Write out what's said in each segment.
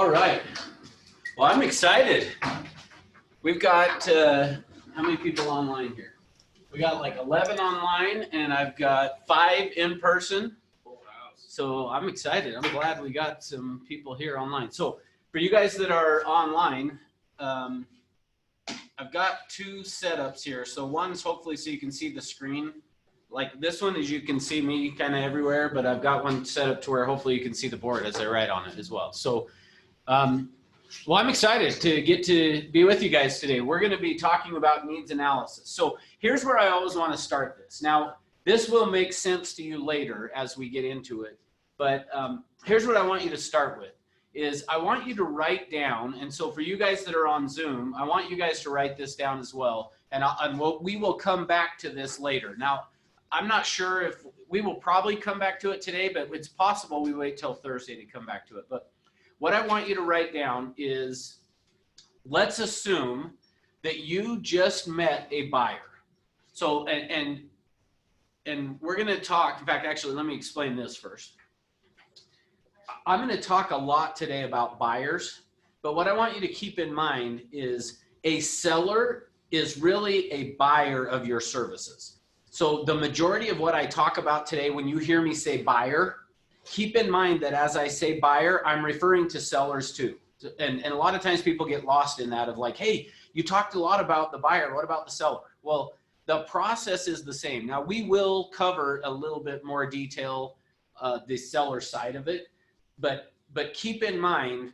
All right. Well, I'm excited. We've got, how many people online here? We got like 11 online, and I've got 5 in person. So I'm excited. I'm glad we got some people here online. So for you guys that are online, I've got 2 setups here. So one's hopefully so you can see the screen. Like this one is you can see me kind of everywhere, but I've got one set up to where hopefully you can see the board as I write on it as well. So, well, I'm excited to get to be with you guys today. We're going to be talking about needs analysis. So here's where I always want to start this. Now, this will make sense to you later as we get into it, but here's what I want you to start with is I want you to write down, and so for you guys that are on Zoom, I want you guys to write this down as well, and we will come back to this later. Now, I'm not sure if we will probably come back to it today, but it's possible we wait till Thursday to come back to it. But what I want you to write down is, let's assume that you just met a buyer. So, and we're going to talk, in fact, actually, let me explain this first. I'm going to talk a lot today about buyers, but what I want you to keep in mind is a seller is really a buyer of your services. So the majority of what I talk about today, when you hear me say buyer, keep in mind that as I say buyer, I'm referring to sellers too. And a lot of times people get lost in that of like, hey, you talked a lot about the buyer. What about the seller? Well, the process is the same. Now we will cover a little bit more detail, the seller side of it, but keep in mind,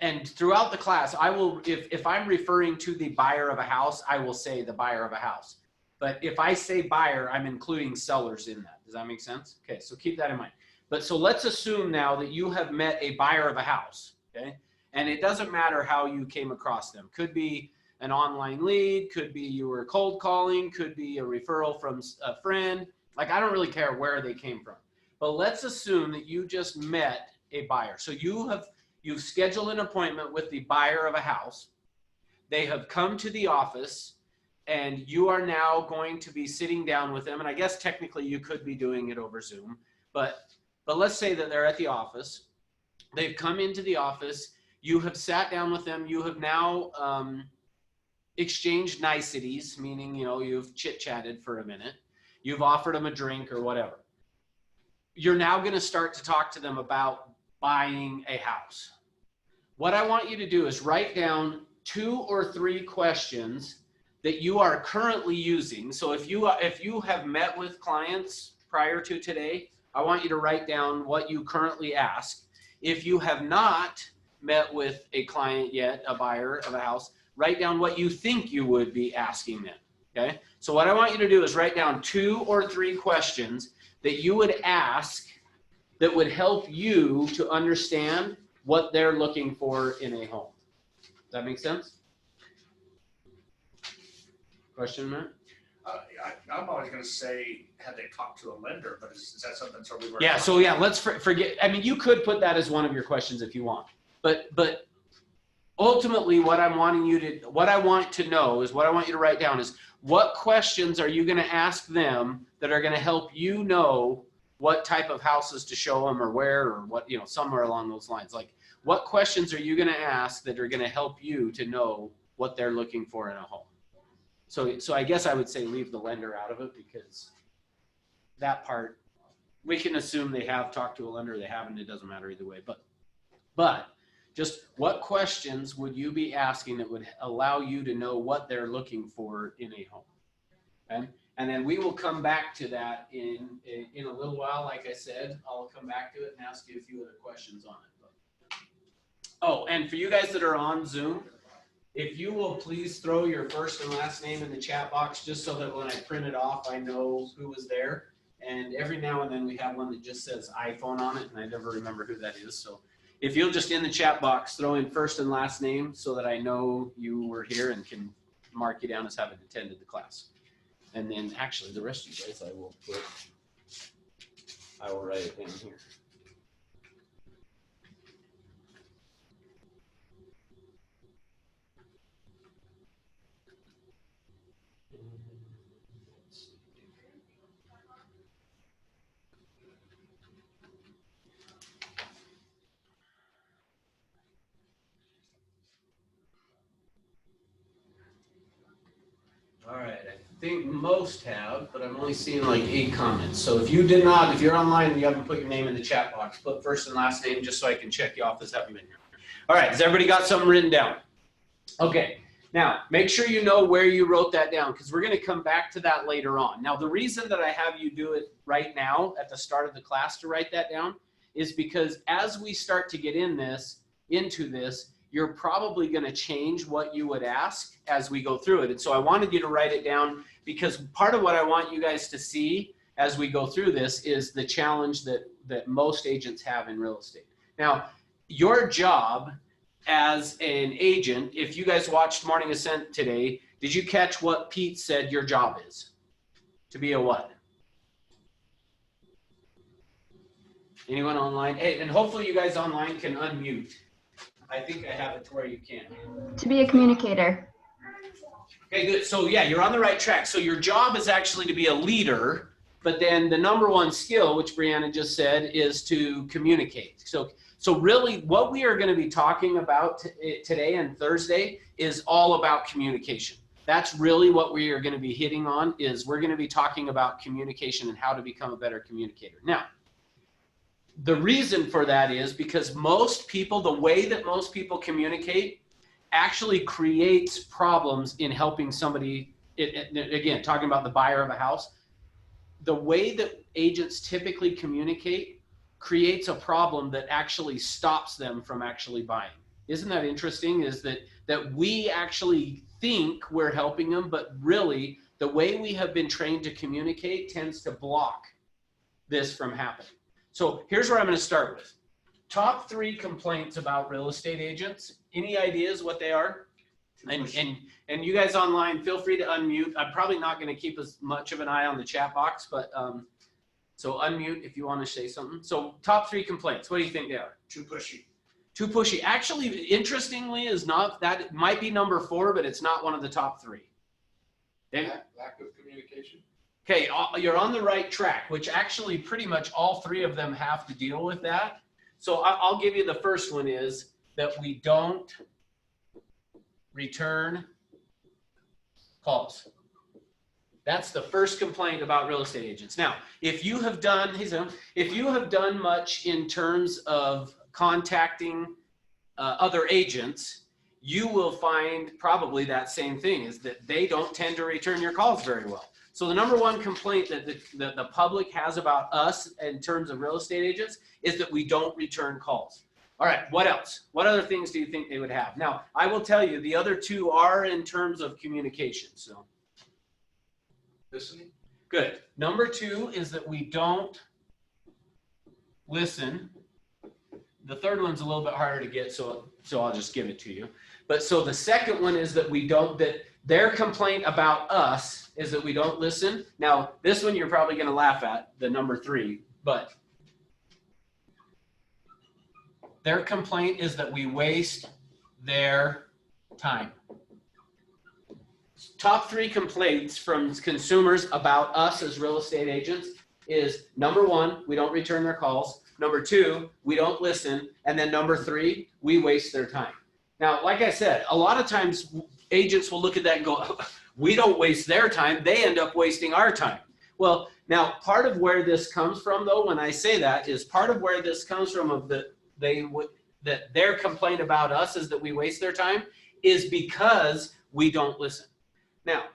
and throughout the class, I will, if I'm referring to the buyer of a house, I will say the buyer of a house. But if I say buyer, I'm including sellers in that. Does that make sense? Okay, so keep that in mind. But so let's assume now that you have met a buyer of a house, okay? And it doesn't matter how you came across them. Could be an online lead, could be you were cold calling, could be a referral from a friend. Like, I don't really care where they came from. But let's assume that you just met a buyer. So you've scheduled an appointment with the buyer of a house. They have come to the office, and you are now going to be sitting down with them. And I guess technically you could be doing it over Zoom, but let's say that they're at the office. They've come into the office. You have sat down with them. You have now exchanged niceties, meaning, you know, you've chit-chatted for a minute. You've offered them a drink or whatever. You're now going to start to talk to them about buying a house. What I want you to do is write down 2 or 3 questions that you are currently using. So if you have met with clients prior to today, I want you to write down what you currently ask. If you have not met with a client yet, a buyer of a house, write down what you think you would be asking them, okay? So what I want you to do is write down 2 or 3 questions that you would ask that would help you to understand what they're looking for in a home. Does that make sense? Question, Matt? I'm always going to say, have they talked to a lender? But is that something so we were? Yeah. So yeah, let's forget. I mean, you could put that as one of your questions if you want, but ultimately, what I want you to know is what I want you to write down is what questions are you going to ask them that are going to help you know what type of houses to show them or where or what, you know, somewhere along those lines. Like, what questions are you going to ask that are going to help you to know what they're looking for in a home? So I guess I would say leave the lender out of it, because that part, we can assume they have talked to a lender, they haven't, it doesn't matter either way. But just what questions would you be asking that would allow you to know what they're looking for in a home? Okay? And then we will come back to that in a little while. Like I said, I'll come back to it and ask you a few other questions on it. Oh, and for you guys that are on Zoom, if you will please throw your first and last name in the chat box, just so that when I print it off, I know who was there. And every now and then we have one that just says iPhone on it, and I never remember who that is. So if you'll just in the chat box throw in first and last name so that I know you were here and can mark you down as having attended the class. And then actually the rest of you guys I will write it down here. think most have, but I'm only seeing like 8 comments. So if you did not, if you're online and you haven't put your name in the chat box, put first and last name just so I can check you off as having been here. All right, has everybody got something written down? Okay, now make sure you know where you wrote that down because we're going to come back to that later on. Now, the reason that I have you do it right now at the start of the class to write that down is because as we start to get into this, you're probably going to change what you would ask as we go through it. And so I wanted you to write it down because part of what I want you guys to see as we go through this is the challenge that most agents have in real estate. Now, your job as an agent, if you guys watched Morning Ascent today, did you catch what Pete said your job is? To be a what? Anyone online? Hey, and hopefully you guys online can unmute. I think I have it to where you can. To be a communicator. Okay, good. So yeah, you're on the right track. So your job is actually to be a leader, but then the number one skill, which Brianna just said, is to communicate. So really what we are going to be talking about today and Thursday is all about communication. That's really what we are going to be hitting on is we're going to be talking about communication and how to become a better communicator. Now, the reason for that is because most people, the way that most people communicate actually creates problems in helping somebody, again, talking about the buyer of a house, the way that agents typically communicate creates a problem that actually stops them from actually buying. Isn't that interesting? Is that we actually think we're helping them, but really the way we have been trained to communicate tends to block this from happening. So here's where I'm going to start with. Top 3 complaints about real estate agents. Any ideas what they are? And you guys online, feel free to unmute. I'm probably not going to keep as much of an eye on the chat box, but so unmute if you want to say something. So top 3 complaints. What do you think they are? Too pushy. Too pushy. Actually, interestingly, is not that. It might be number 4, but it's not one of the top 3. Lack of communication. Okay, you're on the right track, which actually pretty much all 3 of them have to deal with that. So I'll give you the first one is that we don't return calls. That's the first complaint about real estate agents. Now, if you have done much in terms of contacting other agents, you will find probably that same thing is that they don't tend to return your calls very well. So the number 1 complaint that the public has about us in terms of real estate agents is that we don't return calls. All right, what else? What other things do you think they would have? Now, I will tell you the other 2 are in terms of communication. So Listening. good. Number 2 is that we don't listen. The third one's a little bit harder to get, so I'll just give it to you. But so the second one is that their complaint about us is that we don't listen. Now, this one you're probably going to laugh at, the number 3, but their complaint is that we waste their time. Top 3 complaints from consumers about us as real estate agents is number 1, we don't return their calls. Number 2, we don't listen. And then number 3, we waste their time. Now, like I said, a lot of times agents will look at that and go, we don't waste their time. They end up wasting our time. Well, now part of where this comes from, though, when I say that, is part of where this comes from of that their complaint about us is that we waste their time is because we don't listen. Now,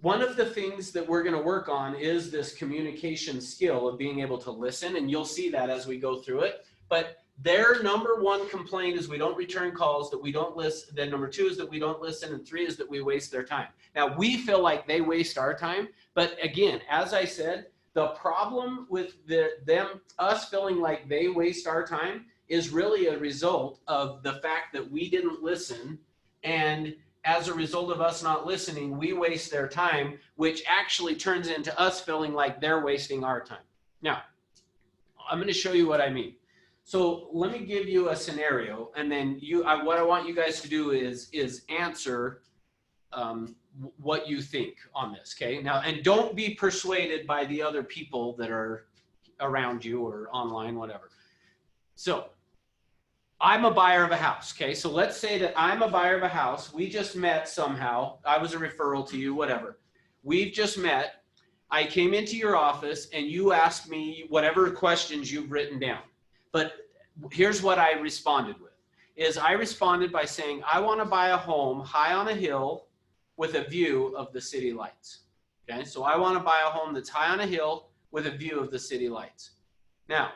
one of the things that we're going to work on is this communication skill of being able to listen, and you'll see that as we go through it. But their number 1 complaint is we don't return calls, that we don't listen. Then number 2 is that we don't listen, and 3 is that we waste their time. Now, we feel like they waste our time, but again, as I said, the problem with us feeling like they waste our time is really a result of the fact that we didn't listen, and as a result of us not listening, we waste their time, which actually turns into us feeling like they're wasting our time. Now, I'm going to show you what I mean. So let me give you a scenario, and then what I want you guys to do is answer what you think on this, okay? Now, and don't be persuaded by the other people that are around you or online, whatever. So I'm a buyer of a house, okay? So let's say that I'm a buyer of a house. We just met somehow. I was a referral to you, whatever. we've just met. I came into your office and you asked me whatever questions you've written down. But here's what I responded with, is I responded by saying, I want to buy a home high on a hill with a view of the city lights. Okay, so I want to buy a home that's high on a hill with a view of the city lights. Now,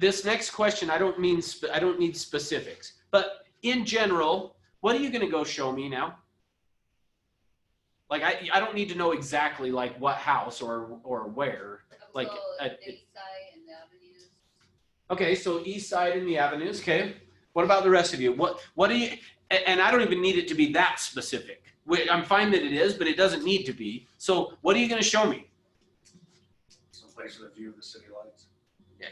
this next question, I don't need specifics, but in general, what are you going to go show me now? Like, I don't need to know exactly like what house or where. Like, the east side and the avenues. Okay, so east side and the avenues. Okay, what about the rest of you? What do you? And I don't even need it to be that specific. I'm fine that it is, but it doesn't need to be. So what are you going to show me? Some place with a view of the city lights.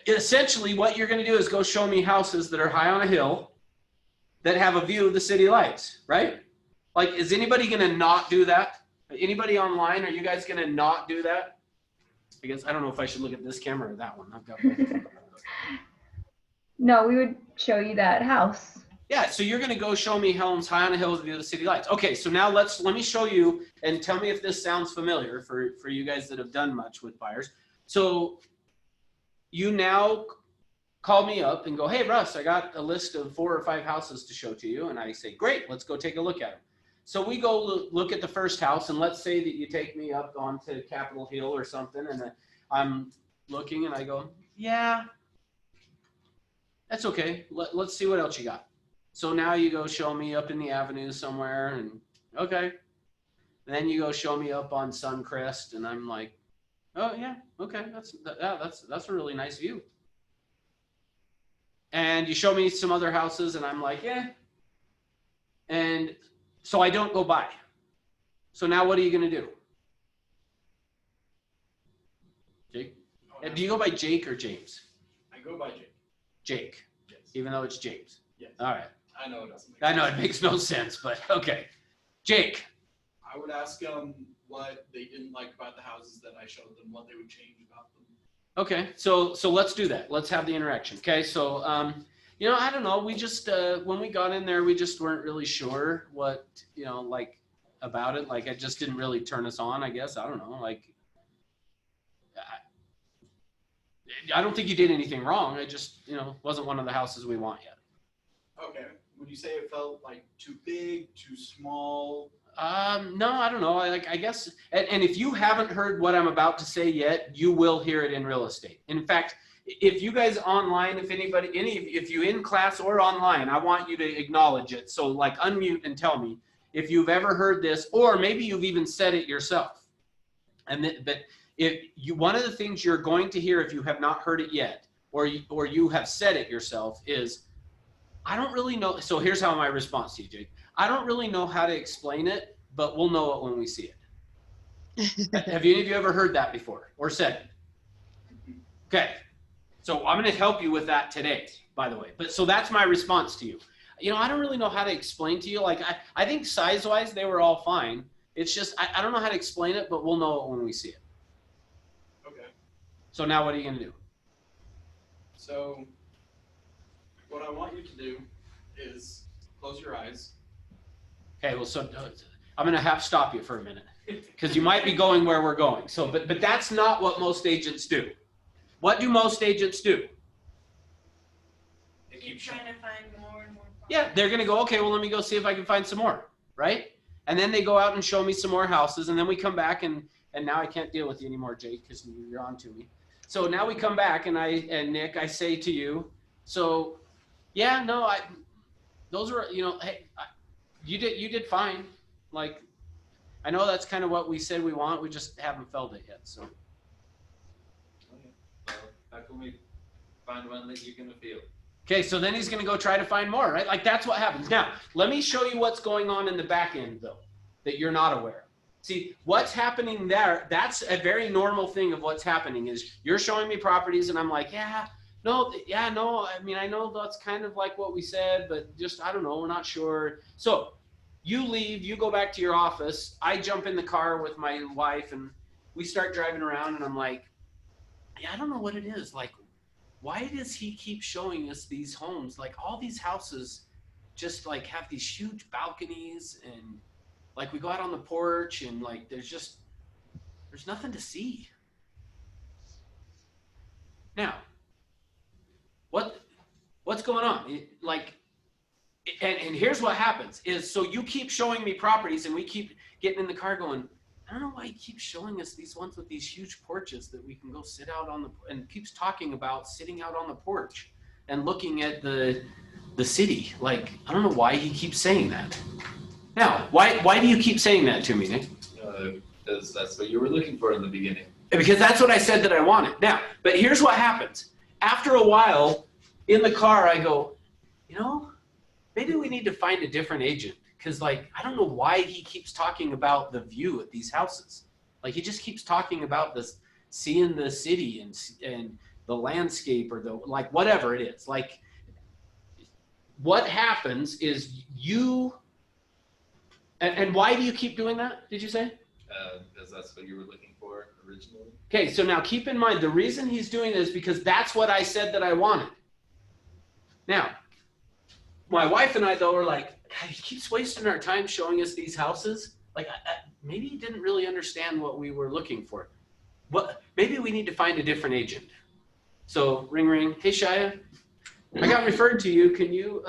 Essentially, what you're going to do is go show me houses that are high on a hill that have a view of the city lights, right? Like, is anybody going to not do that? Anybody online, are you guys going to not do that? I guess I don't know if I should look at this camera or that one. I've got both. No, we would show you that house. Yeah, so you're going to go show me homes high on a hill with a view of the city lights. Okay, so now let me show you and tell me if this sounds familiar for you guys that have done much with buyers. So you now call me up and go, hey, Russ, I got a list of 4 or 5 houses to show to you. And I say, great, let's go take a look at them. So we go look at the first house, and let's say that you take me up onto Capitol Hill or something, and I'm looking and I go, yeah, that's okay. Let's see what else you got. So now you go show me up in the avenue somewhere, and okay. And then you go show me up on Suncrest, and I'm like, oh yeah, okay, that's a really nice view. And you show me some other houses, and I'm like, yeah. And so I don't go by. So now what are you going to do? Jake? Do you go by Jake or James? I go by Jake. Jake. Yes. Even though it's James. Yes. All right. I know it doesn't make I know sense. it makes no sense, but okay. Jake. I would ask them what they didn't like about the houses that I showed them, what they would change about them. Okay. So let's do that. Let's have the interaction. Okay. So, I don't know. We just, when we got in there, we just weren't really sure what, like about it. Like, it just didn't really turn us on, I guess. I don't know. Like, I don't think you did anything wrong. It just, wasn't one of the houses we want yet. Okay. Would you say it felt like too big, too small? No, I don't know. I guess, and if you haven't heard what I'm about to say yet, you will hear it in real estate. In fact, if you guys online, if you in class or online, I want you to acknowledge it. So like unmute and tell me if you've ever heard this, or maybe you've even said it yourself. But one of the things you're going to hear if you have not heard it yet, or you have said it yourself, is, I don't really know. So here's how my response to you, Jake. I don't really know how to explain it, but we'll know it when we see it. Have any of you ever heard that before or said it? Okay. So I'm going to help you with that today, by the way. But so that's my response to you. I don't really know how to explain to you. Like, I think size-wise, they were all fine. It's just, I don't know how to explain it, but we'll know it when we see it. Okay. So now what are you going to do? So what I want you to do is close your eyes. Okay, well, so I'm going to have to stop you for a minute because you might be going where we're going. So, but that's not what most agents do. What do most agents do? They keep Trying to find more and more. Yeah, they're going to go, okay, well, let me go see if I can find some more, right? And then they go out and show me some more houses, and then we come back, and now I can't deal with you anymore, Jake, because you're on to me. So now we come back, and Nick, I say to you, so, yeah, no, those were, hey, you did fine. Like, I know that's kind of what we said we want. We just haven't felt it yet, so. How can we find one that you're gonna feel? Okay, so then he's going to go try to find more, right? Like, that's what happens. Now, let me show you what's going on in the back end, though, that you're not aware of. See, what's happening there, that's a very normal thing of what's happening is you're showing me properties, and I'm like, no, I mean, I know that's kind of like what we said, but just, I don't know, we're not sure. So you leave, you go back to your office. I jump in the car with my wife, and we start driving around, and I'm like, I don't know what it is. Like, why does he keep showing us these homes? Like, all these houses just like have these huge balconies, and Like we go out on the porch and like there's nothing to see. Now, what's going on? And here's what happens is, so you keep showing me properties and we keep getting in the car going, I don't know why he keeps showing us these ones with these huge porches that we can go sit out on and keeps talking about sitting out on the porch and looking at the city. Like, I don't know why he keeps saying that. Now, why do you keep saying that to me, Nick? Because that's what you were looking for in the beginning. Because that's what I said that I wanted. Now, but here's what happens. After a while, in the car, I go, maybe we need to find a different agent. Because, like, I don't know why he keeps talking about the view at these houses. Like, he just keeps talking about this, seeing the city and the landscape or like, whatever it is. Like, what happens is and why do you keep doing that, did you say? Because that's what you were looking for originally. Okay, so now keep in mind, the reason he's doing this is because that's what I said that I wanted. Now, my wife and I, though, are like, God, he keeps wasting our time showing us these houses. Like, maybe he didn't really understand what we were looking for. Maybe we need to find a different agent. So, ring, ring. Hey, Shia, I got referred to you. Can you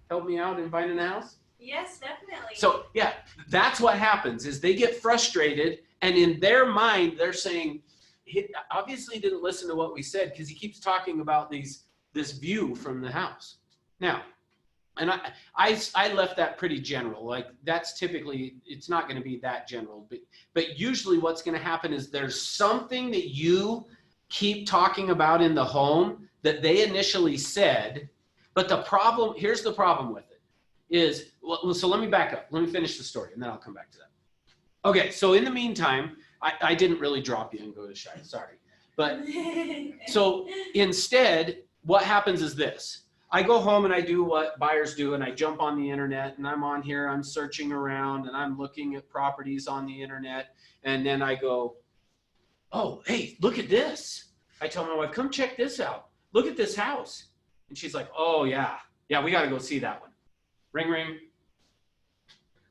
help me out in finding a house? Yes, definitely. So, yeah, that's what happens is they get frustrated, and in their mind, they're saying, he obviously didn't listen to what we said because he keeps talking about this view from the house. Now, and I left that pretty general. Like, that's typically, it's not going to be that general. But usually what's going to happen is there's something that you keep talking about in the home that they initially said, but here's the problem with it. So let me back up. Let me finish the story, and then I'll come back to that. Okay, so in the meantime, I didn't really drop you and go to Shia, sorry. But so instead, what happens is this. I go home and I do what buyers do, and I jump on the internet, and I'm on here, I'm searching around, and I'm looking at properties on the internet, and then I go, oh, hey, look at this. I tell my wife, come check this out. Look at this house. And she's like, oh, yeah, we got to go see that one. Ring, ring.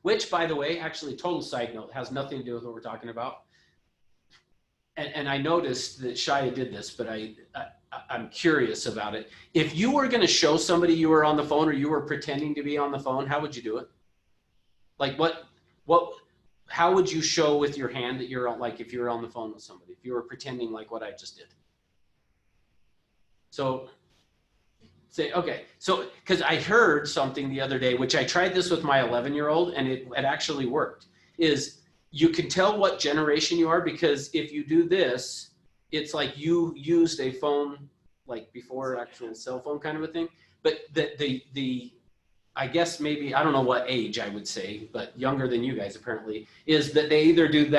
Which, by the way, actually, total side note, has nothing to do with what we're talking about. And I noticed that Shia did this, but I'm curious about it. If you were going to show somebody you were on the phone or you were pretending to be on the phone, how would you do it? Like how would you show with your hand that you're like, if you were on the phone with somebody, if you were pretending like what I just did? So say, okay, so because I heard something the other day, which I tried this with my 11-year-old and it actually worked, is you can tell what generation you are because if you do this, it's like you used a phone like before actual cell phone kind of a thing. But the I guess maybe, I don't know what age I would say, but younger than you guys apparently, is that they either do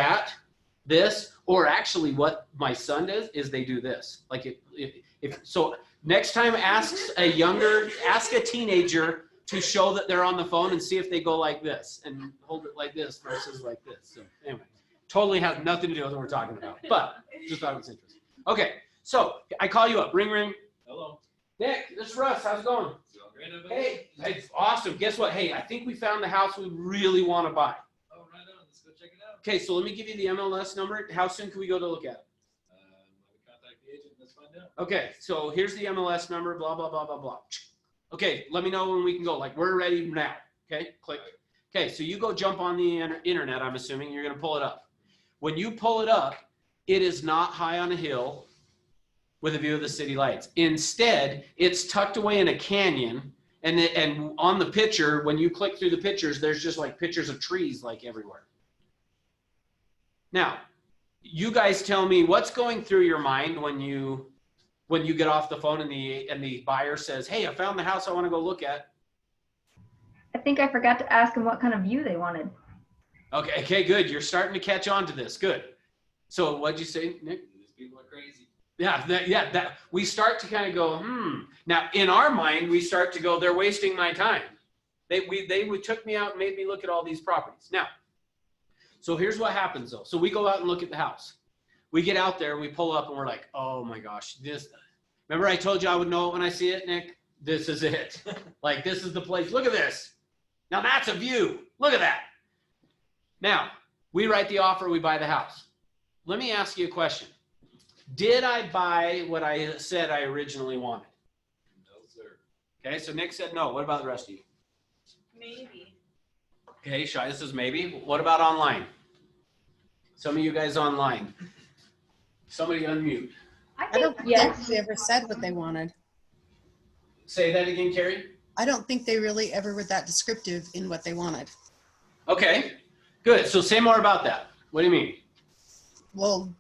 this, or actually what my son does is they do this. Like if so next time ask a teenager to show that they're on the phone and see if they go like this and hold it like this versus like this. So anyway, totally has nothing to do with what we're talking about, but just thought it was interesting. Okay, so I call you up. Ring, ring. Hello. Nick, this is Russ. How's it going? Hey, it's awesome. Guess what? Hey, I think we found the house we really want to buy. Oh, right on. Let's go check it out. Okay, so let me give you the MLS number. How soon can we go to look at it? Let me contact the agent. Let's find out. Okay, so here's the MLS number, blah, blah, blah, blah, blah. Okay, let me know when we can go. Like, we're ready now. Okay, click. Okay, so you go jump on the internet, I'm assuming. You're going to pull it up. When you pull it up, it is not high on a hill with a view of the city lights. Instead, it's tucked away in a canyon. And on the picture, when you click through the pictures, there's just like pictures of trees like everywhere. Now, you guys tell me what's going through your mind when you get off the phone and the buyer says, hey, I found the house I want to go look at. I think I forgot to ask them what kind of view they wanted. Okay, good. You're starting to catch on to this. Good. So what'd you say, Nick? These people are crazy. Yeah, we start to kind of go, Now, in our mind, we start to go, they're wasting my time. They took me out and made me look at all these properties. Now, so here's what happens, though. So we go out and look at the house. We get out there, we pull up, and we're like, oh, my gosh. Remember I told you I would know it when I see it, Nick? This is it. Like, this is the place. Look at this. Now, that's a view. Look at that. Now, we write the offer, we buy the house. Let me ask you a question. Did I buy what I said I originally wanted? No, sir. Okay, so Nick said no. What about the rest of you? Maybe. Okay, Shia says maybe. What about online? Some of you guys online. Somebody unmute. I I don't think think yes. they ever said what they wanted. Say that again, Carrie. I don't think they really ever were that descriptive in what they wanted. Okay, good. So say more about that. What do you mean? Well,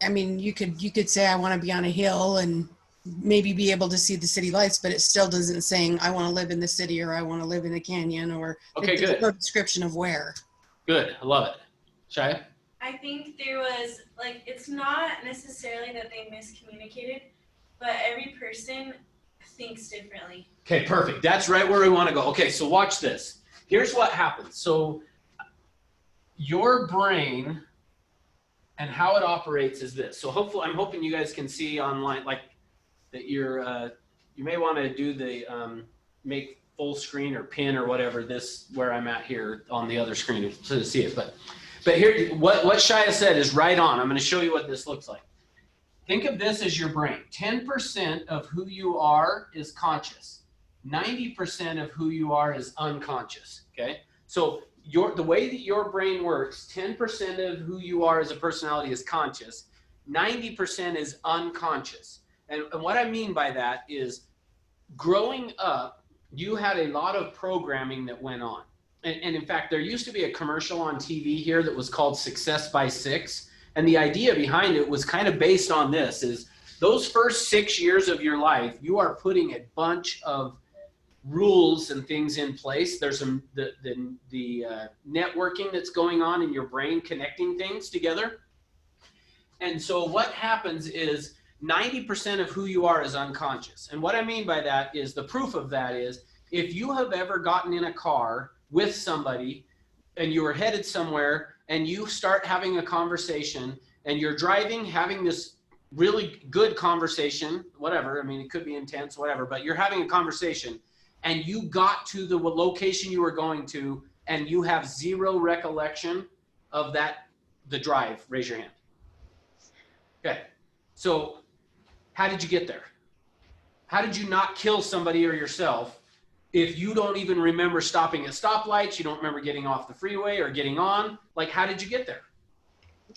I mean, you could say I want to be on a hill and maybe be able to see the city lights, but it still doesn't saying I want to live in the city or I want to live in the canyon or Okay, there's good. no description of where. Good. I love it. Shia? I think there was, like, it's not necessarily that they miscommunicated, but every person thinks differently. Okay, perfect. That's right where we want to go. Okay, so watch this. Here's what happens. So your brain and how it operates is this. So hopefully, I'm hoping you guys can see online, like that you're, you may want to do the make full screen or pin or whatever this, where I'm at here on the other screen to see it. But here, what Shia said is right on. I'm going to show you what this looks like. Think of this as your brain. 10% of who you are is conscious. 90% of who you are is unconscious, okay? So the way that your brain works, 10% of who you are as a personality is conscious, 90% is unconscious. And what I mean by that is growing up, you had a lot of programming that went on. And in fact, there used to be a commercial on TV here that was called Success by 6. And the idea behind it was kind of based on this, is those first 6 years of your life, you are putting a bunch of rules and things in place. There's some the networking that's going on in your brain, connecting things together. And so what happens is 90% of who you are is unconscious. And what I mean by that is, the proof of that is, if you have ever gotten in a car with somebody and you were headed somewhere and you start having a conversation and you're driving, having this really good conversation, whatever, I mean, it could be intense, whatever, but you're having a conversation and you got to the location you were going to and you have zero recollection of the drive, raise your hand. Okay, so how did you get there? How did you not kill somebody or yourself if you don't even remember stopping at stoplights, you don't remember getting off the freeway or getting on? Like, how did you get there?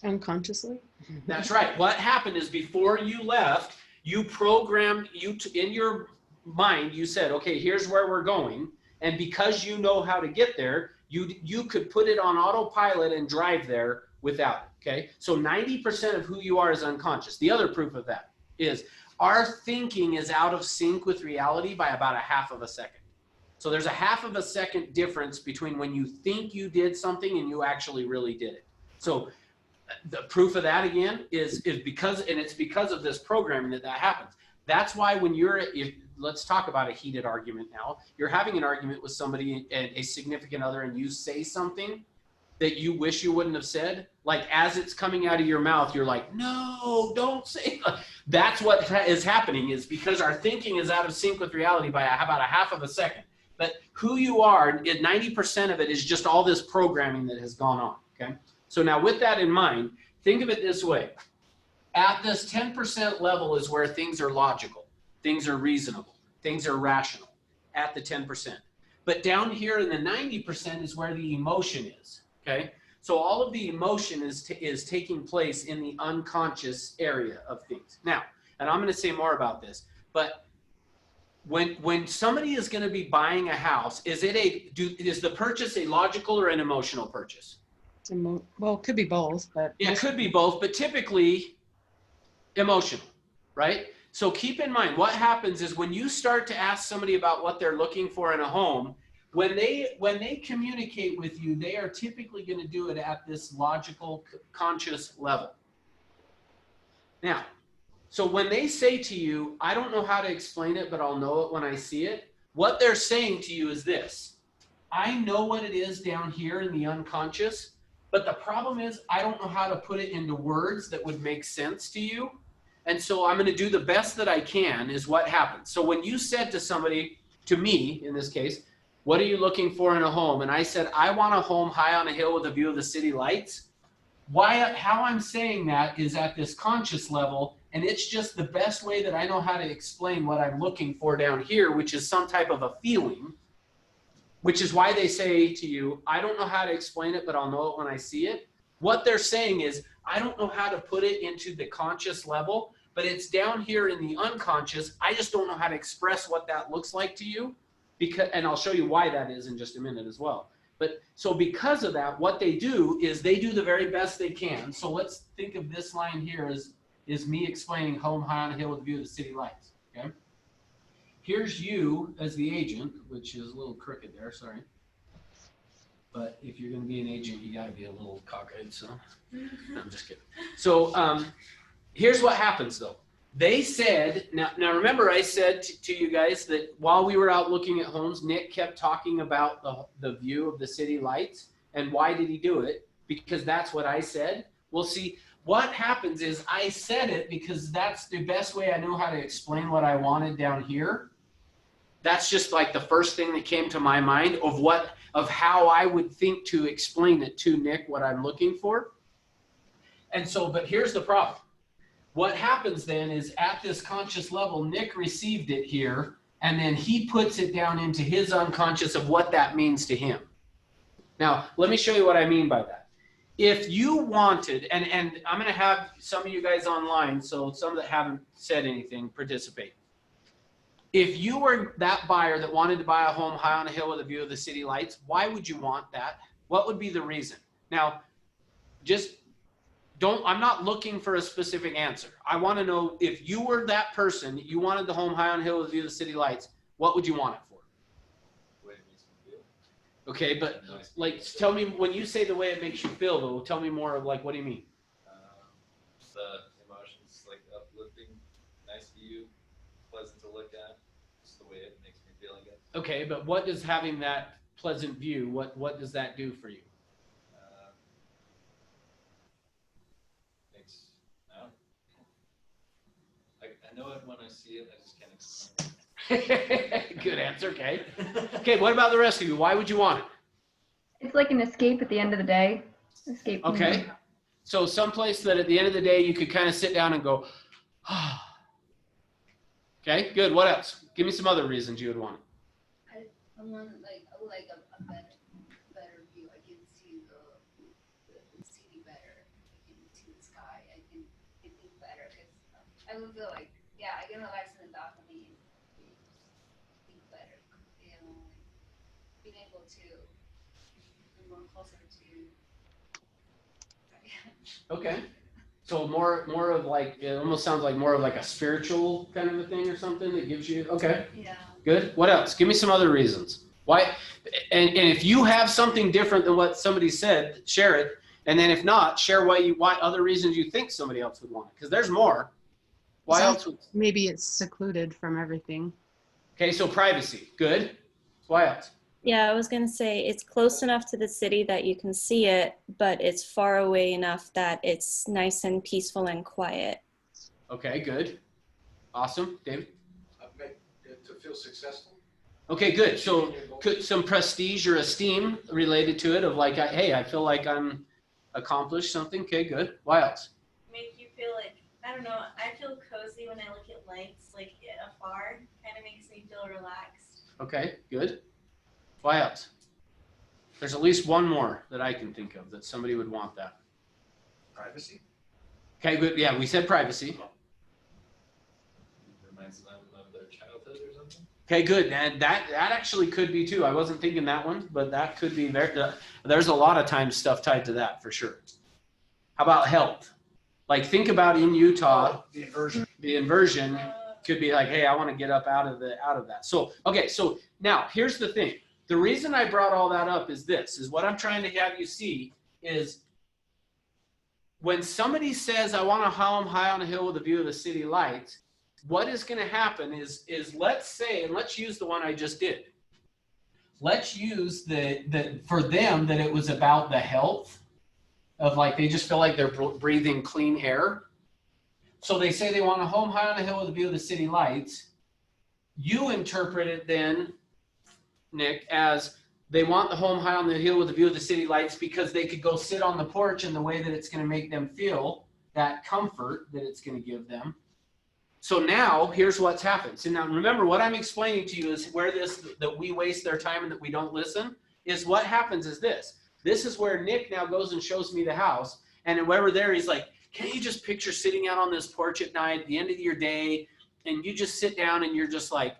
Unconsciously. That's right. What happened is, before you left, you programmed, in your mind, you said, okay, here's where we're going. And because you know how to get there, you could put it on autopilot and drive there without it, okay? So 90% of who you are is unconscious. The other proof of that is our thinking is out of sync with reality by about 1/2 of a second. So there's 1/2 of a second difference between when you think you did something and you actually really did it. So the proof of that, again, is because, and it's because of this programming that happens. That's why when let's talk about a heated argument now. You're having an argument with somebody, a significant other, and you say something that you wish you wouldn't have said. Like, as it's coming out of your mouth, you're like, no, don't say that. That's what is happening, is because our thinking is out of sync with reality by about 1/2 of a second. But who you are, 90% of it is just all this programming that has gone on, okay? So now, with that in mind, think of it this way. At this 10% level is where things are logical, things are reasonable, things are rational, at the 10%. But down here in the 90% is where the emotion is, okay? So all of the emotion is taking place in the unconscious area of things. Now, and I'm going to say more about this, but when somebody is going to be buying a house, is the purchase a logical or an emotional purchase? Well, it could be both, but It could be both, but typically emotional, right? So keep in mind, what happens is, when you start to ask somebody about what they're looking for in a home, when they communicate with you, they are typically going to do it at this logical, conscious level. Now, so when they say to you, I don't know how to explain it, but I'll know it when I see it, what they're saying to you is this: I know what it is down here in the unconscious, but the problem is I don't know how to put it into words that would make sense to you. And so I'm going to do the best that I can, is what happens. So when you said to somebody, to me in this case, what are you looking for in a home? And I said, I want a home high on a hill with a view of the city lights. How I'm saying that is at this conscious level, and it's just the best way that I know how to explain what I'm looking for down here, which is some type of a feeling, which is why they say to you, I don't know how to explain it, but I'll know it when I see it. What they're saying is, I don't know how to put it into the conscious level, but it's down here in the unconscious. I just don't know how to express what that looks like to you, and I'll show you why that is in just a minute as well. But so because of that, what they do is they do the very best they can. So let's think of this line here is me explaining home high on a hill with a view of the city lights. Okay. Here's you as the agent, which is a little crooked there, sorry. But if you're going to be an agent, you got to be a little cockeyed. So no, I'm just kidding. So here's what happens though. They said, now remember I said to you guys that while we were out looking at homes, Nick kept talking about the view of the city lights. And why did he do it? Because that's what I said. Well, see, what happens is I said it because that's the best way I know how to explain what I wanted down here. That's just like the first thing that came to my mind of how I would think to explain it to Nick, what I'm looking for. And so, but here's the problem. What happens then is at this conscious level, Nick received it here, and then he puts it down into his unconscious of what that means to him. Now, let me show you what I mean by that. If you wanted, and I'm going to have some of you guys online, so some that haven't said anything, participate. If you were that buyer that wanted to buy a home high on a hill with a view of the city lights, why would you want that? What would be the reason? Now, I'm not looking for a specific answer. I want to know if you were that person, you wanted the home high on a hill with a view of the city lights, what would you want it for? The way it makes me feel. Okay, but like, tell me, when you say the way it makes you feel, though, tell me more of like, what do you mean? The emotions, like uplifting, nice view, pleasant to look at. Just the way it makes me feel, I guess. Okay, but what does having that pleasant view, what does that do for you? I know it when I see it, I just can't explain it. Good answer, okay. Okay, what about the rest of you? Why would you want it? It's like an escape at the end of the day. Escape. From Okay. the- So someplace that at the end of the day you could kind of sit down and go, ah. Okay, good. What else? Give me some other reasons you would want it. I would like a better view. I can see the city better. I can see the sky. I can think better. I would feel like, yeah, I can relax in the balcony and think better. You know, being able to be more closer to. Okay. So more of like, it almost sounds like more of like a spiritual kind of a thing or something that gives you, okay, Yeah. good. What else? Give me some other reasons. Why? And if you have something different than what somebody said, share it. And then if not, share why other reasons you think somebody else would want it. Because there's more. Why else would? Maybe it's secluded from everything. Okay, so privacy. Good. Why else? Yeah, I was going to say it's close enough to the city that you can see it, but it's far away enough that it's nice and peaceful and quiet. Okay, good. Awesome. David? Make it to feel successful. Okay, good. So could some prestige or esteem related to it of like, hey, I feel like I'm accomplished something. Okay, good. Why else? Make you feel like, I don't know, I feel cozy when I look at lights, like afar. Kind of makes me feel relaxed. Okay, good. Why else? There's at least one more that I can think of that somebody would want that. Privacy. Okay, good. Yeah, we said privacy. Reminds them of their childhood or something. Okay, good. And that actually could be too. I wasn't thinking that one, but that could be there. There's a lot of times stuff tied to that for sure. How about health? Like think about in Utah, The inversion. the inversion could be like, hey, I want to get up out of that. So, okay, so now here's the thing. The reason I brought all that up is this, is what I'm trying to have you see is when somebody says, I want a home high on a hill with a view of the city lights, what is going to happen is let's say, and let's use the one I just did. Let's use the for them that it was about the health of like, they just feel like they're breathing clean air. So they say they want a home high on a hill with a view of the city lights. You interpret it then Nick, as they want the home high on the hill with a view of the city lights because they could go sit on the porch in the way that it's going to make them feel that comfort that it's going to give them. So now here's what's happened. So now remember what I'm explaining to you is where that we waste their time and that we don't listen is what happens is this. This is where Nick now goes and shows me the house. And whoever there, he's like, can't you just picture sitting out on this porch at night, at the end of your day, and you just sit down and you're just like,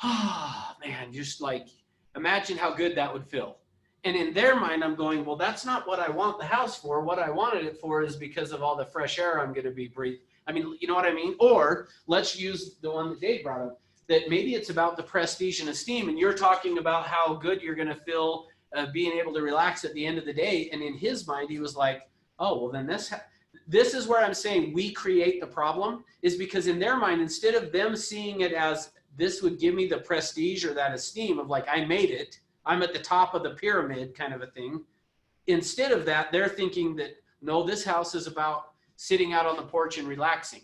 oh man, just like, imagine how good that would feel. And in their mind, I'm going, well, that's not what I want the house for. What I wanted it for is because of all the fresh air I'm going to be breathing. I mean, you know what I mean? Or let's use the one that Dave brought up, that maybe it's about the prestige and esteem, and you're talking about how good you're going to feel being able to relax at the end of the day. And in his mind, he was like, oh, well, then this is where I'm saying we create the problem, is because in their mind, instead of them seeing it as this would give me the prestige or that esteem of like, I made it, I'm at the top of the pyramid kind of a thing. Instead of that, they're thinking that, no, this house is about sitting out on the porch and relaxing.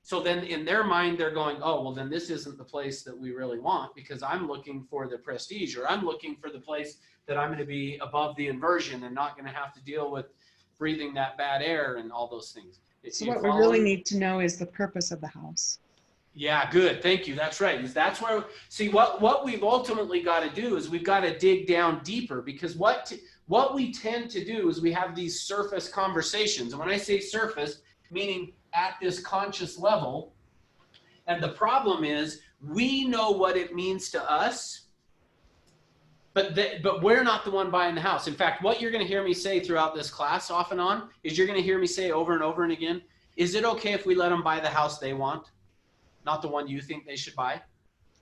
So then in their mind, they're going, oh, well, then this isn't the place that we really want because I'm looking for the prestige, or I'm looking for the place that I'm going to be above the inversion and not going to have to deal with breathing that bad air and all those things. So what we really need to know is the purpose of the house. Yeah, good. Thank you. That's right. That's where, see, what we've ultimately got to do is we've got to dig down deeper, because what we tend to do is we have these surface conversations. And when I say surface, meaning at this conscious level, and the problem is we know what it means to us, but we're not the one buying the house. In fact, what you're going to hear me say throughout this class off and on is you're going to hear me say over and over and again, is it okay if we let them buy the house they want, not the one you think they should buy?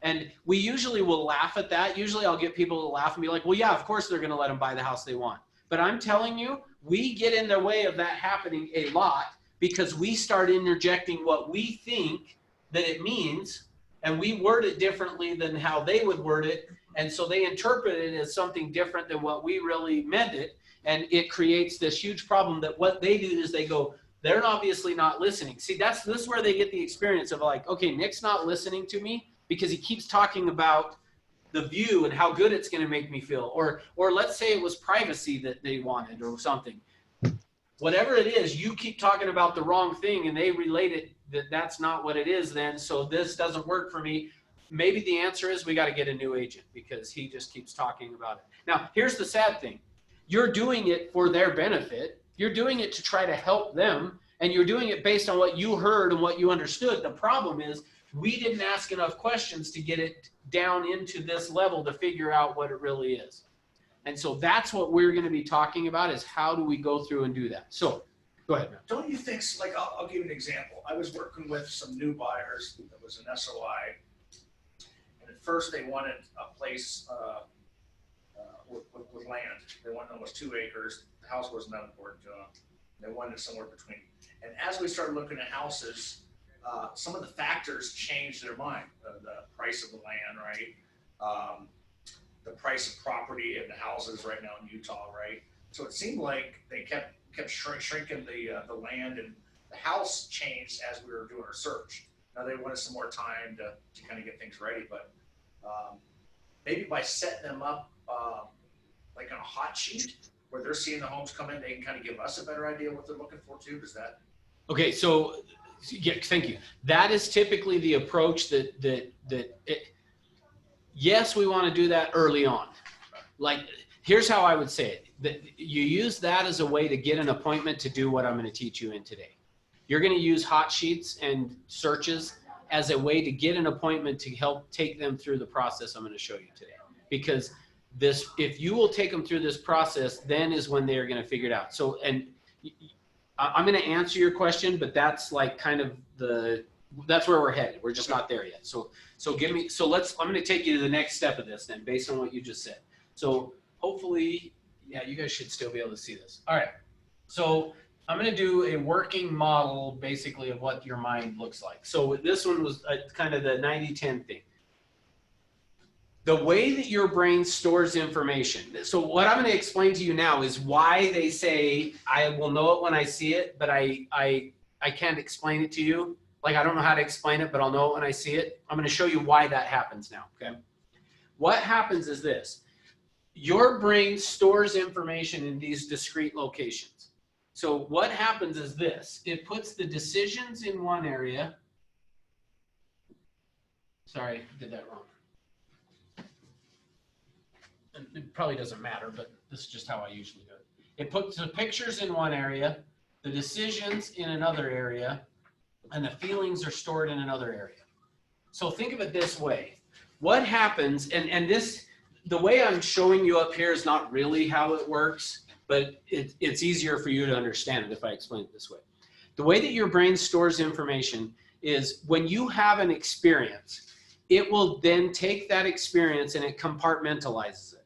And we usually will laugh at that. Usually I'll get people to laugh and be like, well, yeah, of course they're going to let them buy the house they want. But I'm telling you, we get in the way of that happening a lot because we start interjecting what we think that it means, and we word it differently than how they would word it. And so they interpret it as something different than what we really meant it. And it creates this huge problem that what they do is they go, they're obviously not listening. See, this is where they get the experience of like, okay, Nick's not listening to me because he keeps talking about the view and how good it's going to make me feel. Or let's say it was privacy that they wanted or something. Whatever it is, you keep talking about the wrong thing and they relate it that that's not what it is then. So this doesn't work for me. Maybe the answer is we got to get a new agent because he just keeps talking about it. Now, here's the sad thing. You're doing it for their benefit. You're doing it to try to help them, and you're doing it based on what you heard and what you understood. The problem is we didn't ask enough questions to get it down into this level to figure out what it really is. And so that's what we're going to be talking about, is how do we go through and do that. So go ahead, man. Don't you think, like, I'll give you an example. I was working with some new buyers that was an SOI. And at first they wanted a place with land. They wanted almost 2 acres. The house wasn't that important to them. They wanted somewhere between. And as we started looking at houses, some of the factors changed their mind. The price of the land, right? The price of property and the houses right now in Utah, right? So it seemed like they kept shrinking the land, and the house changed as we were doing our search. Now they wanted some more time to kind of get things ready, but maybe by setting them up like on a hot sheet where they're seeing the homes come in, they can kind of give us a better idea what they're looking for too. Does that? Okay, so yeah, thank you. That is typically the approach yes, we want to do that early on. Like, here's how I would say it. That you use that as a way to get an appointment to do what I'm going to teach you in today. You're going to use hot sheets and searches as a way to get an appointment to help take them through the process I'm going to show you today. Because if you will take them through this process, then is when they're going to figure it out. So, and I'm going to answer your question, but that's like kind of that's where we're headed. We're just not there yet. So I'm going to take you to the next step of this then, based on what you just said. So hopefully, yeah, you guys should still be able to see this. All right. So I'm going to do a working model basically of what your mind looks like. So this one was kind of the 90-10 thing. The way that your brain stores information. So what I'm going to explain to you now is why they say, I will know it when I see it, but I can't explain it to you. Like, I don't know how to explain it, but I'll know it when I see it. I'm going to show you why that happens now, okay? what happens is this. Your brain stores information in these discrete locations. So what happens is this. It puts the decisions in one area. Sorry, I did that wrong. It probably doesn't matter, but this is just how I usually do it. It puts the pictures in one area, the decisions in another area, and the feelings are stored in another area. So think of it this way. What happens, and this, the way I'm showing you up here is not really how it works, but it's easier for you to understand it if I explain it this way. The way that your brain stores information is when you have an experience, it will then take that experience and it compartmentalizes it.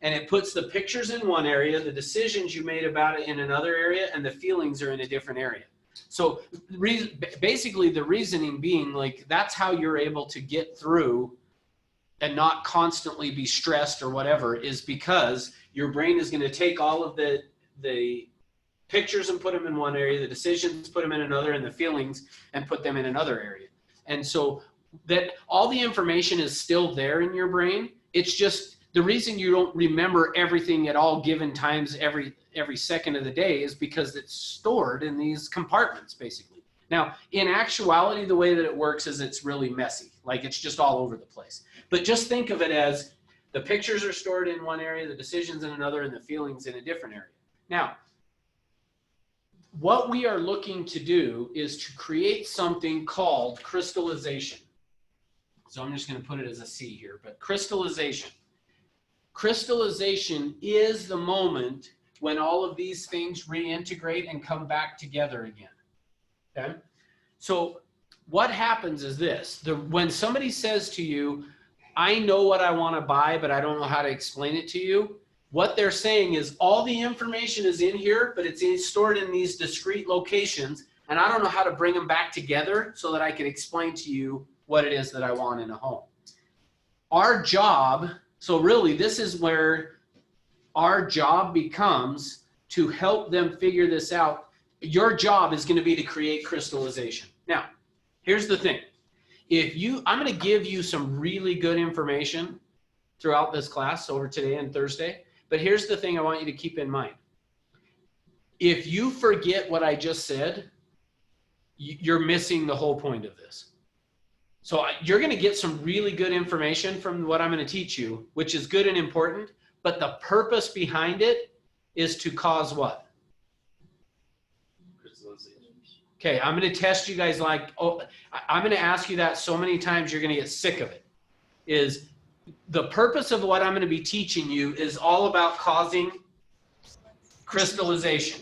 And it puts the pictures in one area, the decisions you made about it in another area, and the feelings are in a different area. So basically the reasoning being like, that's how you're able to get through and not constantly be stressed or whatever, is because your brain is going to take all of the pictures and put them in one area, the decisions put them in another, and the feelings and put them in another area. And so that all the information is still there in your brain. It's just the reason you don't remember everything at all given times every second of the day is because it's stored in these compartments, basically. Now, in actuality, the way that it works is it's really messy. Like it's just all over the place. But just think of it as the pictures are stored in one area, the decisions in another, and the feelings in a different area. Now, what we are looking to do is to create something called crystallization. So I'm just going to put it as a C here, but crystallization. Crystallization is the moment when all of these things reintegrate and come back together again. Okay? So what happens is this. When somebody says to you, I know what I want to buy, but I don't know how to explain it to you, what they're saying is all the information is in here, but it's stored in these discrete locations, and I don't know how to bring them back together so that I can explain to you what it is that I want in a home. Our job, so really this is where our job becomes to help them figure this out. Your job is going to be to create crystallization. Now, here's the thing. I'm going to give you some really good information throughout this class over today and Thursday, but here's the thing I want you to keep in mind. If you forget what I just said, you're missing the whole point of this. So you're going to get some really good information from what I'm going to teach you, which is good and important, but the purpose behind it is to cause what? Okay, I'm going to test you guys like, I'm going to ask you that so many times you're going to get sick of it. Is the purpose of what I'm going to be teaching you is all about causing crystallization.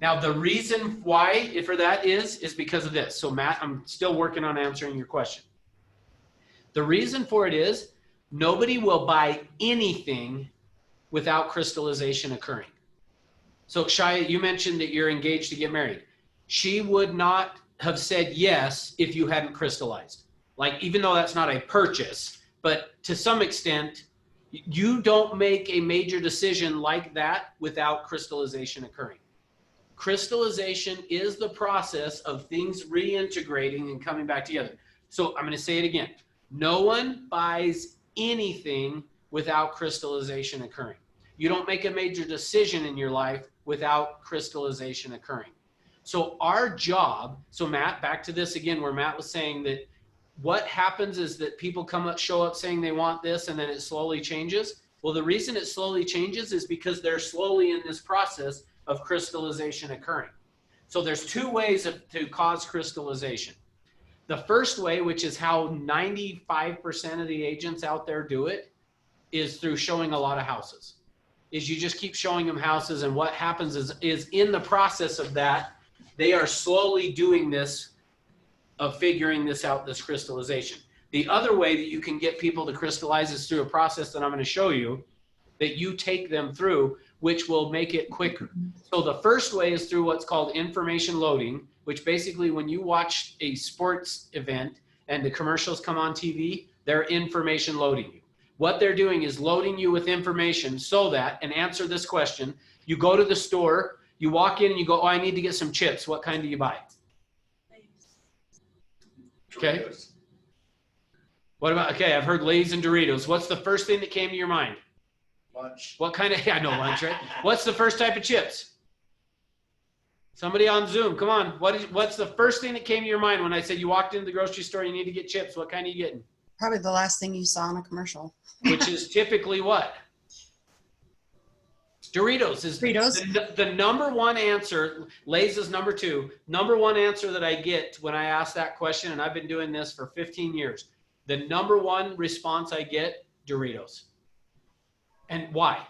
Now, the reason why for that is because of this. So Matt, I'm still working on answering your question. The reason for it is nobody will buy anything without crystallization occurring. So Shia, you mentioned that you're engaged to get married. She would not have said yes if you hadn't crystallized. Like, even though that's not a purchase, but to some extent, you don't make a major decision like that without crystallization occurring. Crystallization is the process of things reintegrating and coming back together. So I'm going to say it again. No one buys anything without crystallization occurring. You don't make a major decision in your life without crystallization occurring. So our job, so Matt, back to this again, where Matt was saying that what happens is that people show up saying they want this and then it slowly changes. Well, the reason it slowly changes is because they're slowly in this process of crystallization occurring. So there's two ways to cause crystallization. The first way, which is how 95% of the agents out there do it, is through showing a lot of houses. Is you just keep showing them houses, and what happens is in the process of that, they are slowly doing this, of figuring this out, this crystallization. The other way that you can get people to crystallize is through a process that I'm going to show you, that you take them through, which will make it quicker. So the first way is through what's called information loading, which basically when you watch a sports event and the commercials come on TV, they're information loading you. What they're doing is loading you with information so that, and answer this question, you go to the store, you walk in and you go, oh, I need to get some chips. What kind do you buy? Okay. What about, okay, I've heard Lay's and Doritos. What's the first thing that came to your mind? Lunch. What kind of, I know lunch, right? What's the first type of chips? Somebody on Zoom, come on. What's the first thing that came to your mind when I said you walked into the grocery store, you need to get chips? What kind are you getting? Probably the last thing you saw in a commercial. Which is typically what? Doritos is Doritos. the number one answer. Lay's is number two. Number one answer that I get when I ask that question, and I've been doing this for 15 years. The number one response I get, Doritos. And why?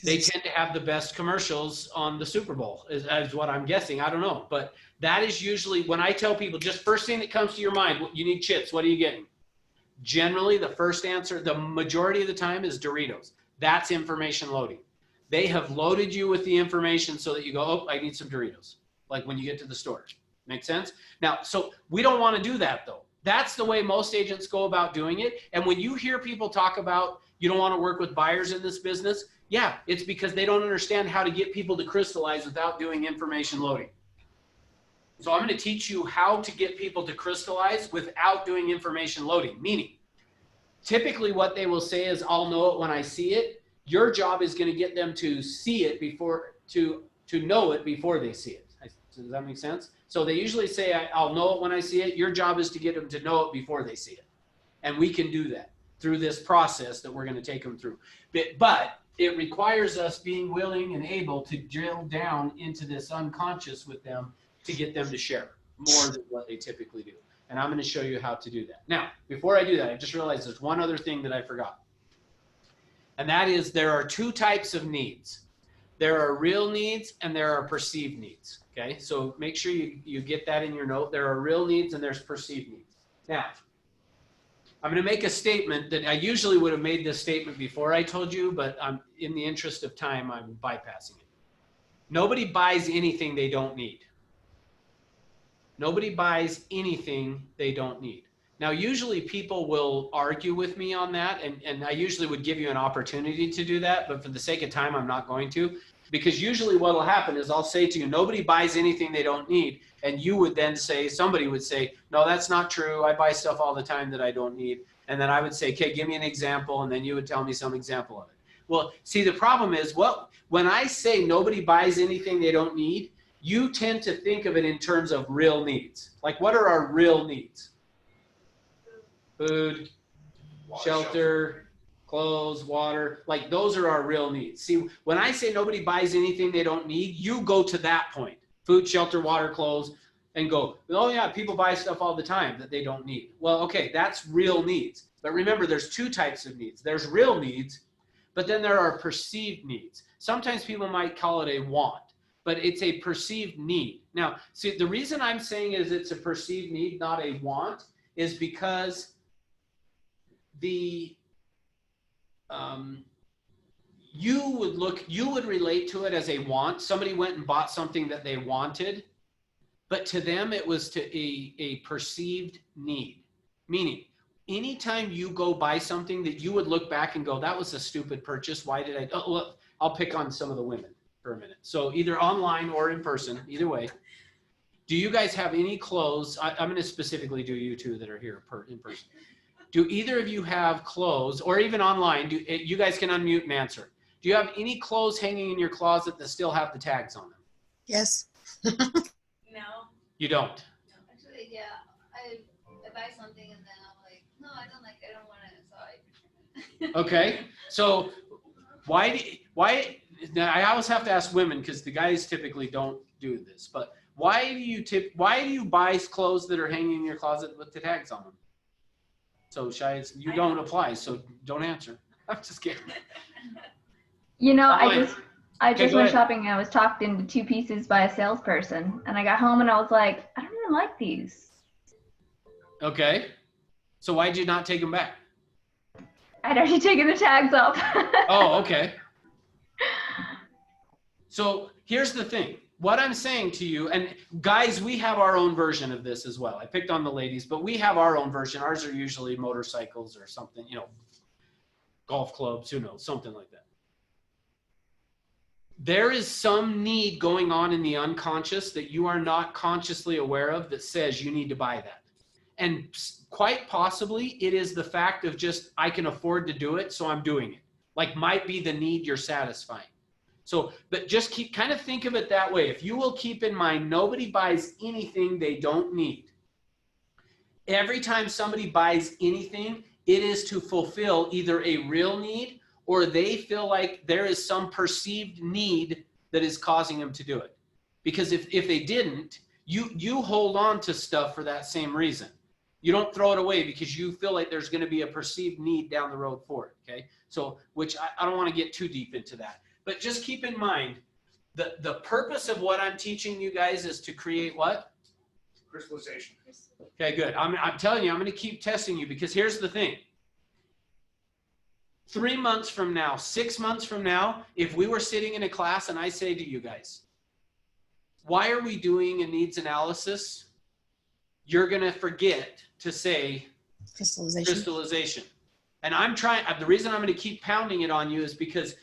They tend to have the best commercials on the Super Bowl, is what I'm guessing. I don't know. But that is usually when I tell people, just first thing that comes to your mind, you need chips. What are you getting? Generally, the first answer, the majority of the time, is Doritos. That's information loading. They have loaded you with the information so that you go, oh, I need some Doritos. Like when you get to the store. Make sense? Now, so we don't want to do that though. That's the way most agents go about doing it. And when you hear people talk about you don't want to work with buyers in this business, yeah, it's because they don't understand how to get people to crystallize without doing information loading. So I'm going to teach you how to get people to crystallize without doing information loading. Meaning, typically what they will say is, I'll know it when I see it. Your job is going to get them to see it before, to know it before they see it. Does that make sense? So they usually say, I'll know it when I see it. Your job is to get them to know it before they see it. And we can do that through this process that we're going to take them through. But it requires us being willing and able to drill down into this unconscious with them to get them to share more than what they typically do. And I'm going to show you how to do that. Now, before I do that, I just realized there's one other thing that I forgot. And that is there are two types of needs. There are real needs and there are perceived needs. Okay, so make sure you get that in your note. There are real needs and there's perceived needs. Now, I'm going to make a statement that I usually would have made this statement before I told you, but I'm in the interest of time, I'm bypassing it. Nobody buys anything they don't need. Nobody buys anything they don't need. Now, usually people will argue with me on that, and I usually would give you an opportunity to do that, but for the sake of time, I'm not going to. Because usually what will happen is I'll say to you, nobody buys anything they don't need. And you would then say, somebody would say, no, that's not true. I buy stuff all the time that I don't need. And then I would say, okay, give me an example. And then you would tell me some example of it. Well, see, the problem is, when I say nobody buys anything they don't need, you tend to think of it in terms of real needs. Like, what are our real needs? Food, shelter, clothes, water, like those are our real needs. See, when I say nobody buys anything they don't need, you go to that point, food, shelter, water, clothes, and go, oh yeah, people buy stuff all the time that they don't need. Well, okay, that's real needs. But remember, there's two types of needs. There's real needs, but then there are perceived needs. Sometimes people might call it a want, but it's a perceived need. Now, see, the reason I'm saying is it's a perceived need, not a want, is because you would relate to it as a want. Somebody went and bought something that they wanted, but to them it was to a perceived need. Meaning, anytime you go buy something that you would look back and go, that was a stupid purchase. Why did I? Oh, look, I'll pick on some of the women for a minute. So either online or in person, either way. Do you guys have any clothes? I'm going to specifically do you two that are here in person. Do either of you have clothes, or even online, you guys can unmute and answer. Do you have any clothes hanging in your closet that still have the tags on them? Yes. No. You don't? Actually, yeah. I buy something and then I'm like, no, I don't like it. I don't want it. So I return it. Okay. So why, now I always have to ask women because the guys typically don't do this, but why do you buy clothes that are hanging in your closet with the tags on them? So Shia, you don't apply, so don't answer. I'm just kidding. You know, I Online. just Okay, go went ahead. shopping and I was talked into 2 pieces by a salesperson, and I got home and I was like, I don't even like these. Okay. So why'd you not take them back? I'd already taken the tags off. Oh, okay. So here's the thing. What I'm saying to you, and guys, we have our own version of this as well. I picked on the ladies, but we have our own version. Ours are usually motorcycles or something, golf clubs, who knows, something like that. There is some need going on in the unconscious that you are not consciously aware of that says you need to buy that. And quite possibly it is the fact of just, I can afford to do it, so I'm doing it. Like might be the need you're satisfying. So, but just kind of think of it that way. If you will keep in mind, nobody buys anything they don't need. Every time somebody buys anything, it is to fulfill either a real need or they feel like there is some perceived need that is causing them to do it. Because if they didn't, you hold on to stuff for that same reason. You don't throw it away because you feel like there's going to be a perceived need down the road for it, okay? So, which I don't want to get too deep into that. But just keep in mind, the purpose of what I'm teaching you guys is to create what? Crystallization. Okay, good. I'm telling you, I'm going to keep testing you because here's the thing. 3 months from now, 6 months from now, if we were sitting in a class and I say to you guys, why are we doing a needs analysis? You're going to forget to say crystallization. And the reason I'm going to keep pounding it on you is because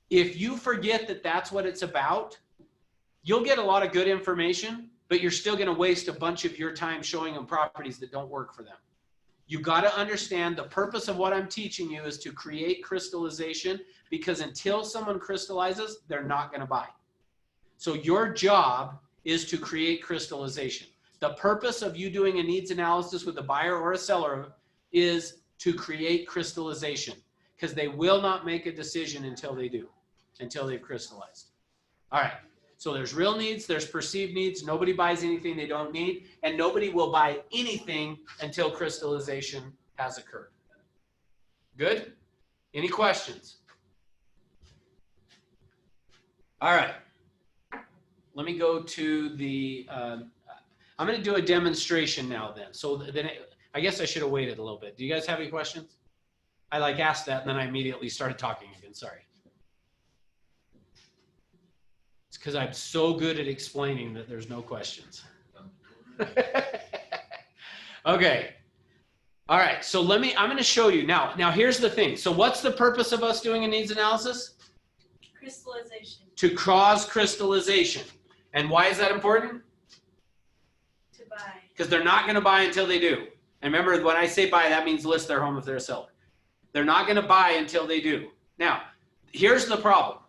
if you forget that that's what it's about, you'll get a lot of good information, but you're still going to waste a bunch of your time showing them properties that don't work for them. You got to understand the purpose of what I'm teaching you is to create crystallization, because until someone crystallizes, they're not going to buy. So your job is to create crystallization. The purpose of you doing a needs analysis with a buyer or a seller is to create crystallization, because they will not make a decision until they do, until they've crystallized. All right. So there's real needs, there's perceived needs. Nobody buys anything they don't need, and nobody will buy anything until crystallization has occurred. Good? Any questions? All right. Let me go to the, I'm going to do a demonstration now then. So then I guess I should have waited a little bit. Do you guys have any questions? I asked that and then I immediately started talking again. Sorry. It's because I'm so good at explaining that there's no questions. Okay. All right. So I'm going to show you now. Now here's the thing. So what's the purpose of us doing a needs analysis? Crystallization. To cause crystallization. And why is that important? To buy. Because they're not going to buy until they do. And remember, when I say buy, that means list their home if they're a seller. They're not going to buy until they do. Now, here's the problem.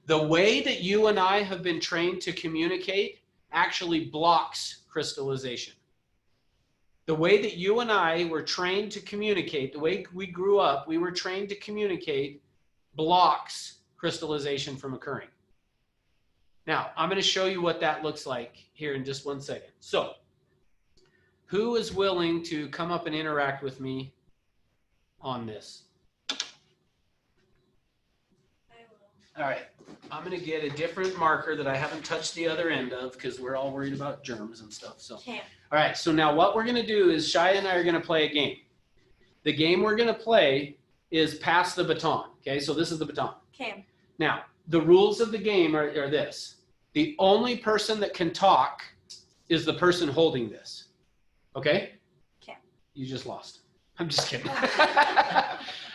The way that you and I have been trained to communicate actually blocks crystallization. The way that you and I were trained to communicate, the way we grew up, we were trained to communicate, blocks crystallization from occurring. Now, I'm going to show you what that looks like here in just 1 second. So, who is willing to come up and interact with me on this? All right, I'm going to get a different marker that I haven't touched the other end of because we're all worried about germs and stuff. So, all right, so now what we're going to do is Shia and I are going to play a game. The game we're going to play is pass the baton. Okay, so this is the baton. Okay. Now, the rules of the game are this. The only person that can talk is the person holding this. Okay? Okay. You just lost. I'm just kidding.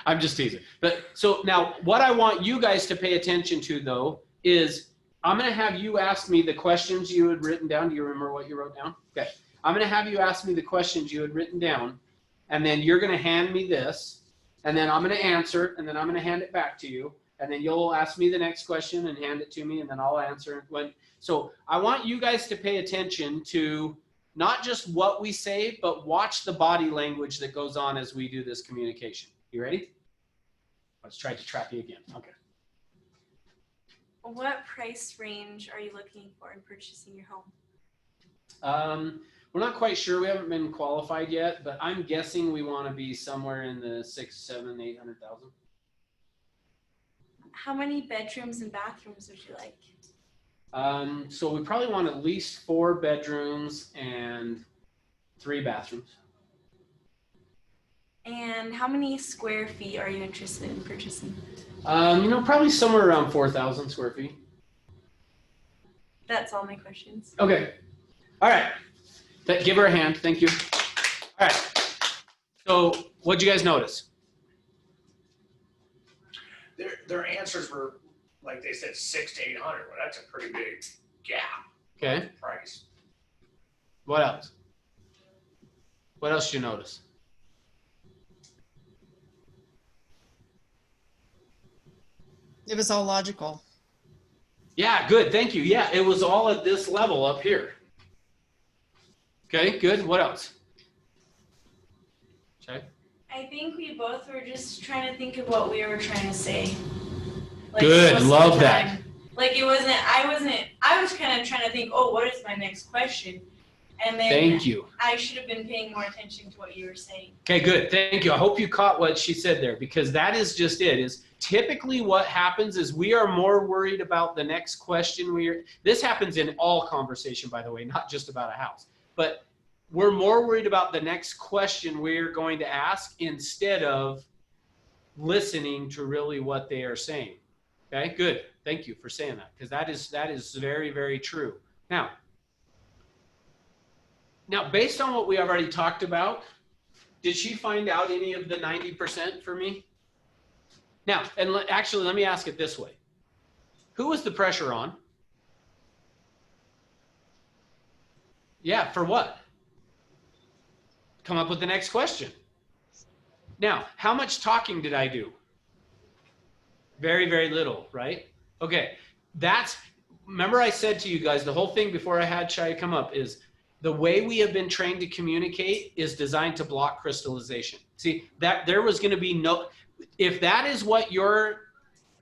I'm just teasing. But so now what I want you guys to pay attention to though is I'm going to have you ask me the questions you had written down. Do you remember what you wrote down? Okay. I'm going to have you ask me the questions you had written down, and then you're going to hand me this, and then I'm going to answer it, and then I'm going to hand it back to you, and then you'll ask me the next question and hand it to me, and then I'll answer it. So I want you guys to pay attention to not just what we say, but watch the body language that goes on as we do this communication. You ready? Let's try to trap you again. Okay. What price range are you looking for in purchasing your home? We're not quite sure. We haven't been qualified yet, but I'm guessing we want to be somewhere in the 600,000, 700,000, 800,000. How many bedrooms and bathrooms would you like? So we probably want at least 4 bedrooms and 3 bathrooms. And how many square feet are you interested in purchasing? Probably somewhere around 4,000 square feet. That's all my questions. Okay. All right. Give her a hand. Thank you. All right. So what'd you guys notice? Their answers were, like they said, 600 to 800. Well, that's a pretty big gap. Okay. Price. What else? What else did you notice? It was all logical. Yeah, good. Thank you. Yeah, it was all at this level up here. Okay, good. What else? Okay. I think we both were just trying to think of what we were trying to say. Like, Good. most of Love the that. time. Like I was kind of trying to think, oh, what is my next question? And then Thank you. I should have been paying more attention to what you were saying. Okay, good. Thank you. I hope you caught what she said there, because that is just it. Is typically what happens is we are more worried about the next question. This happens in all conversation, by the way, not just about a house. But we're more worried about the next question we're going to ask instead of listening to really what they are saying. Okay, good. Thank you for saying that, because that is very, very true. Now, based on what we already talked about, did she find out any of the 90% for me? Now, and actually, let me ask it this way. Who was the pressure on? Yeah, for what? Come up with the next question. Now, how much talking did I do? Very, very little, right? Okay, remember I said to you guys, the whole thing before I had Shia come up is the way we have been trained to communicate is designed to block crystallization. See, that there was going to be no, if that is what your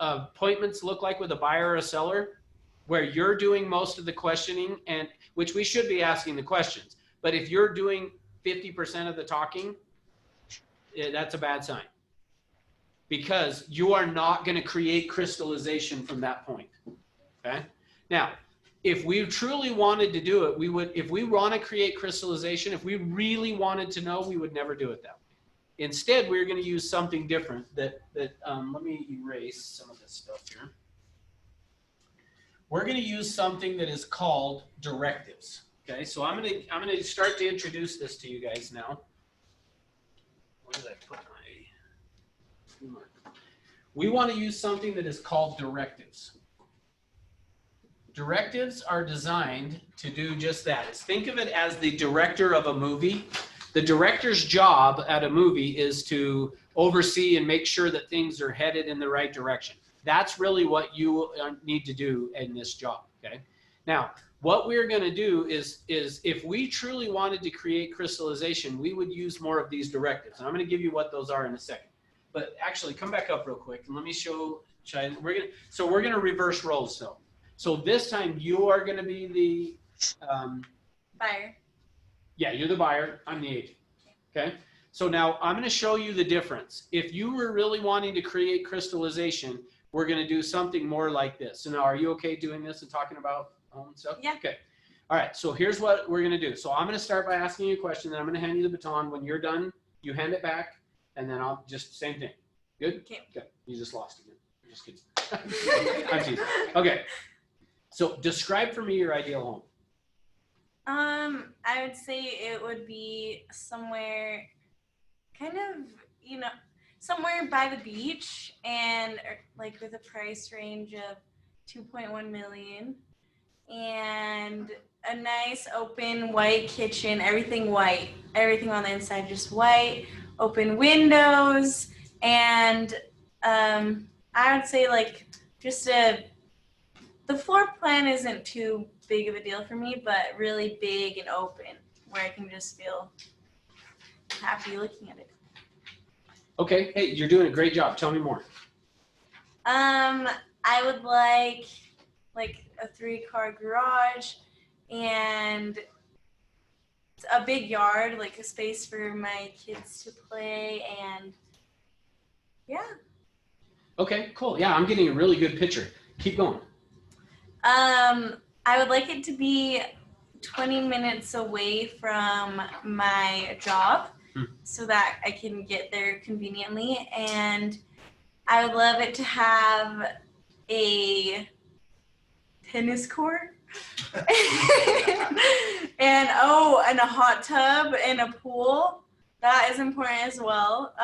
appointments look like with a buyer or a seller, where you're doing most of the questioning, and which we should be asking the questions, but if you're doing 50% of the talking, that's a bad sign, because you are not going to create crystallization from that point. Okay. Now, if we truly wanted to do it, we would, if we want to create crystallization, if we really wanted to know, we would never do it that way. Instead, we're going to use something different let me erase some of this stuff here. We're going to use something that is called directives. Okay, so I'm going to start to introduce this to you guys now. Where did I put my? We want to use something that is called directives. Directives are designed to do just that. Think of it as the director of a movie. The director's job at a movie is to oversee and make sure that things are headed in the right direction. That's really what you need to do in this job, okay? Now, what we're going to do is if we truly wanted to create crystallization, we would use more of these directives. And I'm going to give you what those are in a second. But actually, come back up real quick and let me show. We're going to reverse roles, though. So this time you are going to be the Buyer. Yeah, you're the buyer. I'm the agent. Okay. So now I'm going to show you the difference. If you were really wanting to create crystallization, we're going to do something more like this. So now, are you okay doing this and talking about home and stuff? Yeah. Okay. All right. So here's what we're going to do. So I'm going to start by asking you a question, then I'm going to hand you the baton. When you're done, you hand it back, and then I'll just same thing. Good? Okay. Okay. You just lost again. I'm just kidding. I'm teasing. Okay. So describe for me your ideal home. I would say it would be somewhere kind of, somewhere by the beach and like with a price range of 2.1 million and a nice open white kitchen, everything white, everything on the inside just white, open windows, and I would say like just the floor plan isn't too big of a deal for me, but really big and open where I can just feel happy looking at it. Okay. Hey, you're doing a great job. Tell me more. I would like a 3-car garage and a big yard, like a space for my kids to play, and yeah. Okay, cool. Yeah, I'm getting a really good picture. Keep going. I would like it to be 20 minutes away from my job so that I can get there conveniently. And I would love it to have a tennis court and a hot tub and a pool. That is important as well.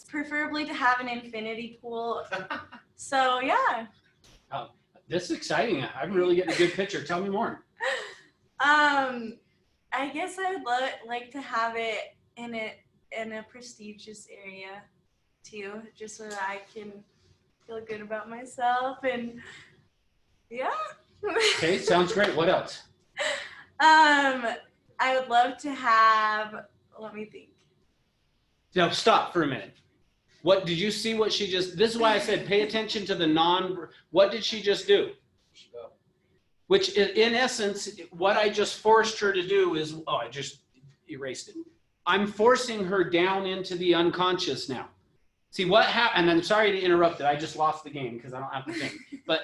Preferably to have an infinity pool. So yeah. Oh, this is exciting. I'm really getting a good picture. Tell me more. I guess I would like to have it in a prestigious area too, just so that I can feel good about myself and yeah. Okay, sounds great. What else? I would love to have, let me think. Now stop for a minute. What did you see what she just, this is why I said pay attention to the what did she just do? Which in essence, what I just forced her to do is, oh, I just erased it. I'm forcing her down into the unconscious now. See what happened, and I'm sorry to interrupt it. I just lost the game because I don't have to think. But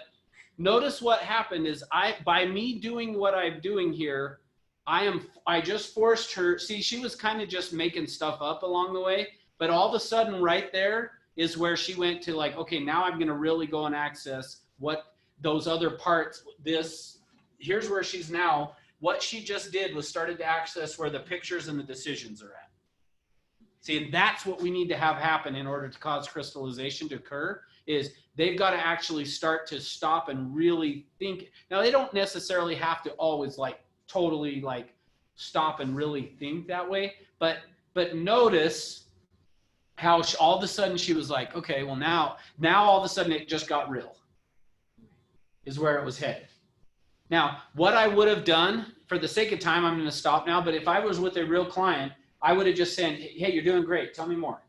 notice what happened is by me doing what I'm doing here, I just forced her. See, she was kind of just making stuff up along the way, but all of a sudden right there is where she went to like, okay, now I'm going to really go and access what those other parts, here's where she's now. What she just did was started to access where the pictures and the decisions are at. See, and that's what we need to have happen in order to cause crystallization to occur, is they've got to actually start to stop and really think. Now, they don't necessarily have to always like totally like stop and really think that way, but notice how all of a sudden she was like, okay, well now all of a sudden it just got real, is where it was headed. Now, what I would have done, for the sake of time, I'm going to stop now, but if I was with a real client, I would have just said, hey, you're doing great. Tell me more.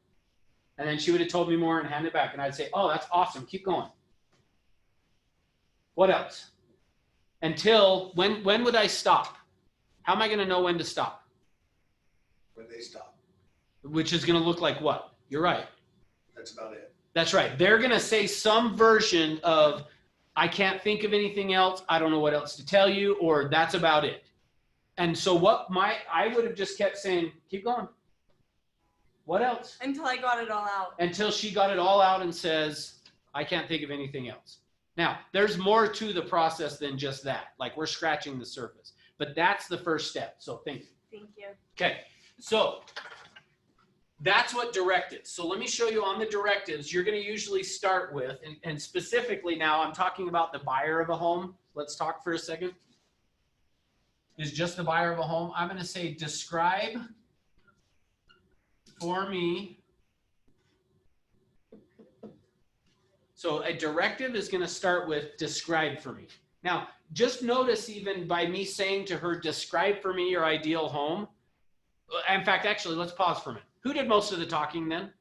And then she would have told me more and handed it back. And I'd say, oh, that's awesome. Keep going. What else? Until, when would I stop? How am I going to know when to stop? When they stop. Which is going to look like what? You're right. That's about it. That's right. They're going to say some version of, I can't think of anything else. I don't know what else to tell you, or that's about it. And so I would have just kept saying, keep going. What else? Until I got it all out. Until she got it all out and says, I can't think of anything else. Now, there's more to the process than just that. Like, we're scratching the surface. But that's the first step. So thank you. Thank you. Okay, so that's what directives. So let me show you on the directives, you're going to usually start with, and specifically now I'm talking about the buyer of a home. Let's talk for a second. Is just the buyer of a home. I'm going to say describe for me. So a directive is going to start with describe for me. Now, just notice even by me saying to her, describe for me your ideal home. In fact, actually, let's pause for a minute. Who did most of the talking then?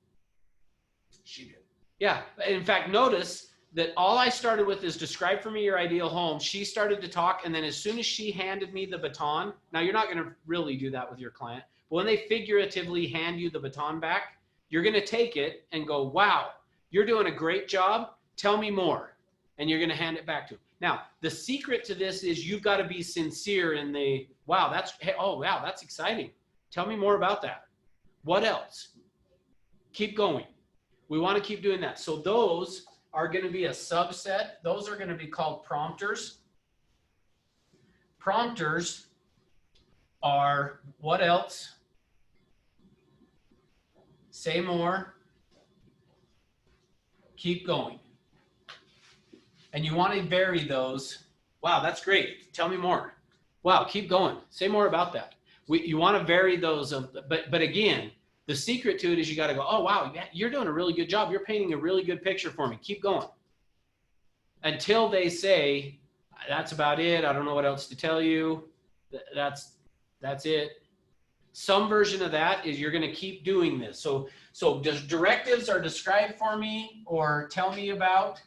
She did. Yeah. In fact, notice that all I started with is describe for me your ideal home. She started to talk, and then as soon as she handed me the baton, now you're not going to really do that with your client, but when they figuratively hand you the baton back, you're going to take it and go, wow, you're doing a great job. Tell me more. And you're going to hand it back to them. Now, the secret to this is you've got to be sincere in the, wow, that's exciting. Tell me more about that. What else? Keep going. We want to keep doing that. So those are going to be a subset. Those are going to be called prompters. Prompters are what else? Say more. Keep going. And you want to vary those. Wow, that's great. Tell me more. Wow, keep going. Say more about that. You want to vary those. But again, the secret to it is you got to go, oh, wow, you're doing a really good job. You're painting a really good picture for me. Keep going. Until they say, that's about it. I don't know what else to tell you. That's it. Some version of that is you're going to keep doing this. So directives are describe for me, or tell me about,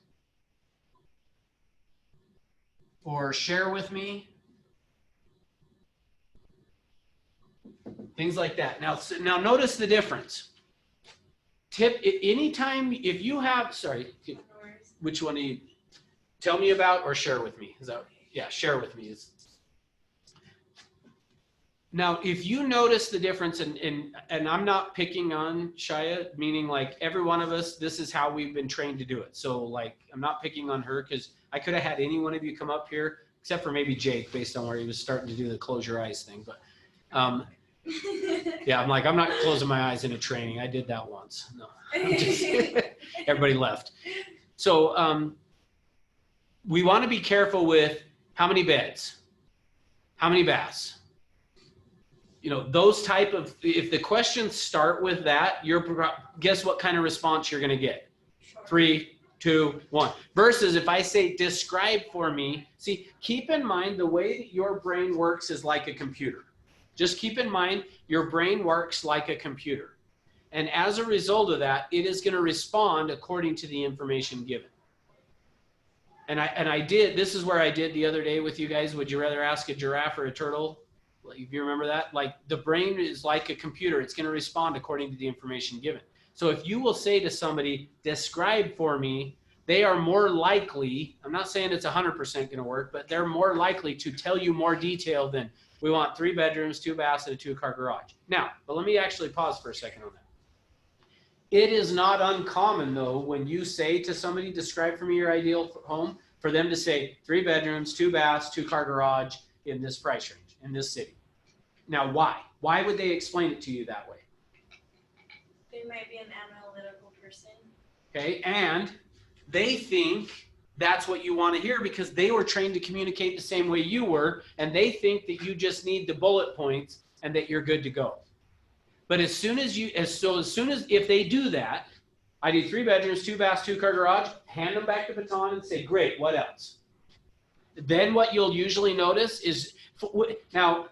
or share with me. Things like that. Now notice the difference. Anytime if you have, sorry, which one do you, tell me about or share with me? Is that, yeah, share with me. Now, if you notice the difference, and I'm not picking on Shia, meaning like every one of us, this is how we've been trained to do it. So like, I'm not picking on her because I could have had any one of you come up here, except for maybe Jake, based on where he was starting to do the close your eyes thing. But yeah, I'm like, I'm not closing my eyes in a training. I did that once. No, everybody left. So we want to be careful with how many beds, how many baths. you know, those type of, if the questions start with that, guess what kind of response you're going to get? 3, 2, 1. Versus if I say, describe for me, see, keep in mind the way that your brain works is like a computer. Just keep in mind your brain works like a computer. And as a result of that, it is going to respond according to the information given. And I did, this is where I did the other day with you guys, would you rather ask a giraffe or a turtle? If you remember that, like the brain is like a computer. It's going to respond according to the information given. So if you will say to somebody, describe for me, they are more likely, I'm not saying it's 100% going to work, but they're more likely to tell you more detail than we want 3 bedrooms, 2 baths, and a 2-car garage. Now, but let me actually pause for a second on that. It is not uncommon though, when you say to somebody, describe for me your ideal home, for them to say 3 bedrooms, 2 baths, 2-car garage in this price range, in this city. Now, why? Why would they explain it to you that way? They might be an analytical person. Okay, and they think that's what you want to hear because they were trained to communicate the same way you were, and they think that you just need the bullet points and that you're good to go. But as soon as if they do that, I do 3 bedrooms, 2 baths, 2-car garage, hand them back to Baton and say, great, what else? Then what you'll usually notice is, now,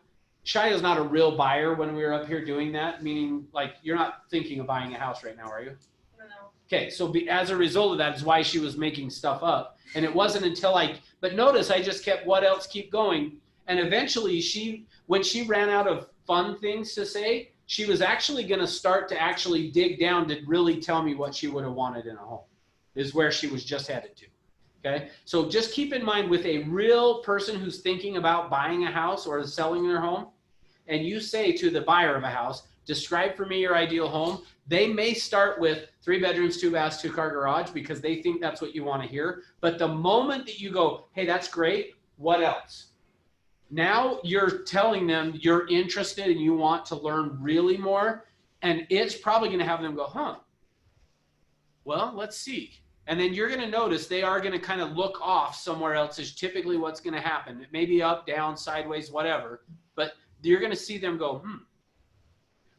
Shia is not a real buyer when we were up here doing that, meaning like you're not thinking of buying a house right now, are you? No. Okay, so as a result of that is why she was making stuff up. And it wasn't until but notice I just kept what else, keep going. And eventually when she ran out of fun things to say, she was actually going to start to actually dig down to really tell me what she would have wanted in a home, is where she was just headed to. Okay, so just keep in mind with a real person who's thinking about buying a house or selling their home, and you say to the buyer of a house, describe for me your ideal home, they may start with 3 bedrooms, 2 baths, 2-car garage because they think that's what you want to hear. But the moment that you go, hey, that's great, what else? Now you're telling them you're interested and you want to learn really more, and it's probably going to have them go, huh, well, let's see. And then you're going to notice they are going to kind of look off somewhere else is typically what's going to happen. It may be up, down, sideways, whatever, but you're going to see them go,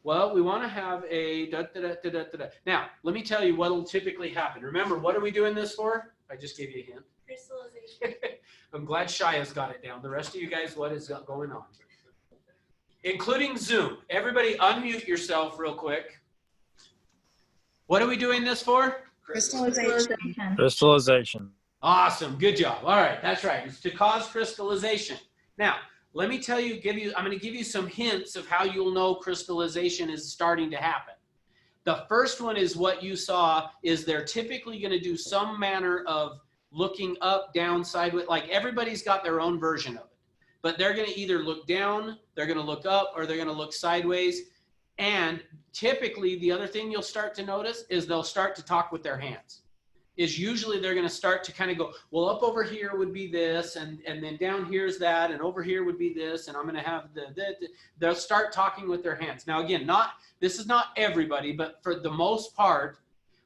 well, we want to have a da-da-da-da-da-da. Now, let me tell you what will typically happen. Remember, what are we doing this for? I just gave you a hint. Crystallization. I'm glad Shia's got it down. The rest of you guys, what is going on? Including Zoom. Everybody unmute yourself real quick. What are we doing this for? Crystallization. Crystallization. Awesome. Good job. All right. That's right. It's to cause crystallization. Now, let me tell you, I'm going to give you some hints of how you'll know crystallization is starting to happen. The first one is what you saw is they're typically going to do some manner of looking up, down, sideways. Like everybody's got their own version of it. But they're going to either look down, they're going to look up, or they're going to look sideways. And typically, the other thing you'll start to notice is they'll start to talk with their hands. Is usually they're going to start to kind of go, well, up over here would be this, and then down here's that, and over here would be this, and I'm going to have they'll start talking with their hands. Now, again, this is not everybody, but for the most part,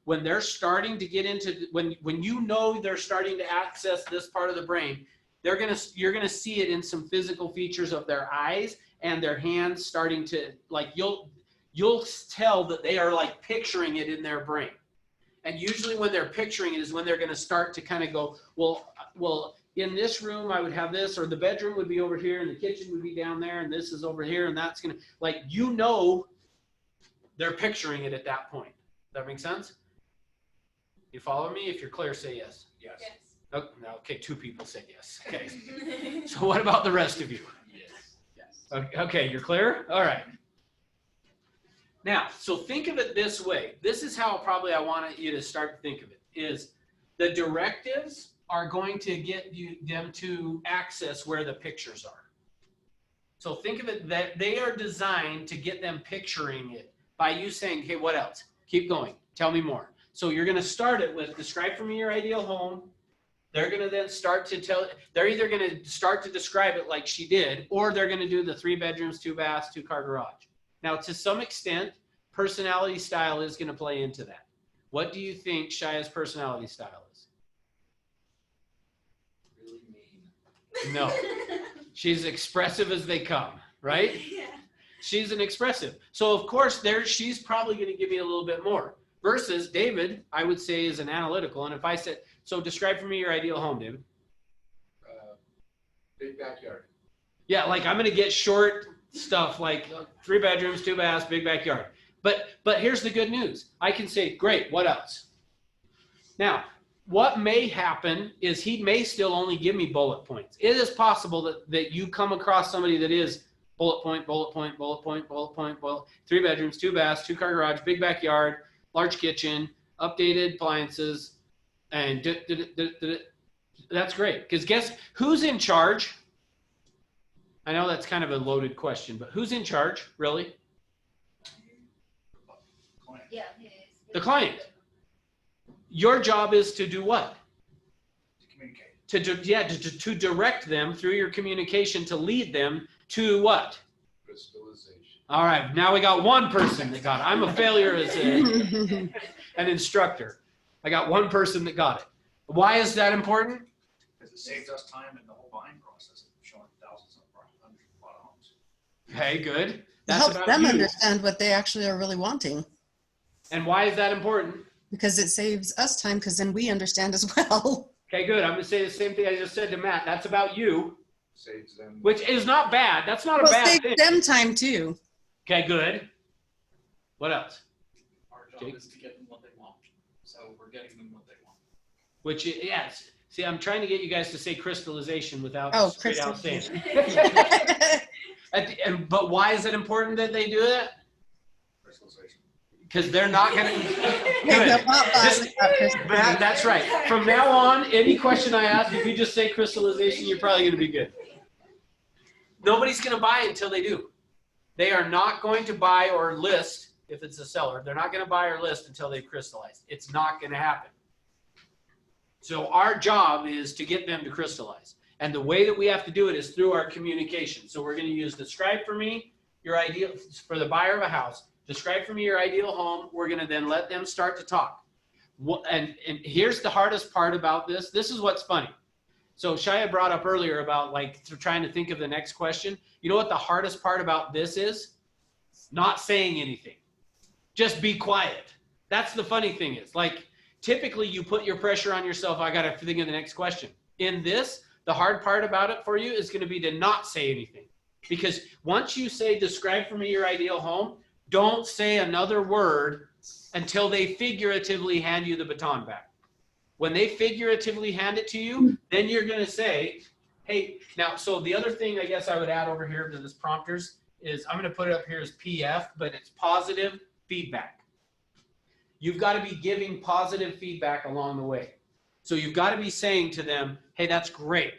when they're starting to get into, when you know they're starting to access this part of the brain, you're going to see it in some physical features of their eyes and their hands starting to, like, you'll tell that they are like picturing it in their brain. And usually when they're picturing it is when they're going to start to kind of go, well, in this room, I would have this, or the bedroom would be over here, and the kitchen would be down there, and this is over here, and that's going to, like, they're picturing it at that point. Does that make sense? You follow me? If you're clear, say yes. Yes. Oh, no, okay, 2 people said yes. Okay. So what about the rest of you? Yes. Okay, you're clear? All right. Now, so think of it this way. This is how probably I want you to start to think of it, is the directives are going to get them to access where the pictures are. So think of it that they are designed to get them picturing it by you saying, okay, what else? Keep going. Tell me more. So you're going to start it with describe for me your ideal home. They're going to then start to they're either going to start to describe it like she did, or they're going to do the 3 bedrooms, 2 baths, 2-car garage. Now, to some extent, personality style is going to play into that. What do you think Shia's personality style is? Really mean. No. She's expressive as they come, right? Yeah. She's an expressive. So of course she's probably going to give me a little bit more. Versus David, I would say, is an analytical. And if I said, so describe for me your ideal home, David. Big backyard. Yeah, like I'm going to get short stuff like 3 bedrooms, 2 baths, big backyard. But here's the good news. I can say, great, what else? Now, what may happen is he may still only give me bullet points. It is possible that you come across somebody that is bullet point, bullet point, bullet point, bullet point, 3 bedrooms, 2 baths, 2-car garage, big backyard, large kitchen, updated appliances, and that's great. Because guess who's in charge? I know that's kind of a loaded question, but who's in charge, really? Yeah, The client. Your job is to do what? To communicate. To direct them through your communication, to lead them to what? Crystallization. All right, now we got one person that got it. I'm a failure as an instructor. I got one person that got it. Why is that important? Because it saves us time in the whole buying process of showing thousands of hundreds of homes. Okay, good. It That's helps about them you. understand what they actually are really wanting, And why is that important? because it saves us time, because then we understand as well. Okay, good. I'm going to say the same thing I just said to Matt. That's about you, Saves them. which is not bad. That's not a Well, bad it thing. saves them time too. Okay, good. What else? Our job Jake? is to get them what they want. So we're getting them what they want. Which, yes. See, I'm trying to get you guys to say crystallization without Oh, straight out saying crystallization. it. But why is it important that they do that? Crystallization. Because they're not going Yeah, to. they'll not buy without crystallization. That's right. From now on, any question I ask, if you just say crystallization, you're probably going to be good. Nobody's going to buy until they do. They are not going to buy or list, if it's a seller, they're not going to buy or list until they've crystallized. It's not going to happen. So our job is to get them to crystallize. And the way that we have to do it is through our communication. So we're going to use describe for me your ideal, for the buyer of a house, describe for me your ideal home. We're going to then let them start to talk. And here's the hardest part about this. This is what's funny. So Shia brought up earlier about like trying to think of the next question. You know what the hardest part about this is? Not saying anything. Just be quiet. That's the funny thing is, like, typically you put your pressure on yourself. I got to think of the next question. In this, the hard part about it for you is going to be to not say anything. Because once you say, describe for me your ideal home, don't say another word until they figuratively hand you the baton back. When they figuratively hand it to you, then you're going to say, hey, now, so the other thing I guess I would add over here to this prompters is I'm going to put it up here as PF, but it's positive feedback. You've got to be giving positive feedback along the way. So you've got to be saying to them, hey, that's great.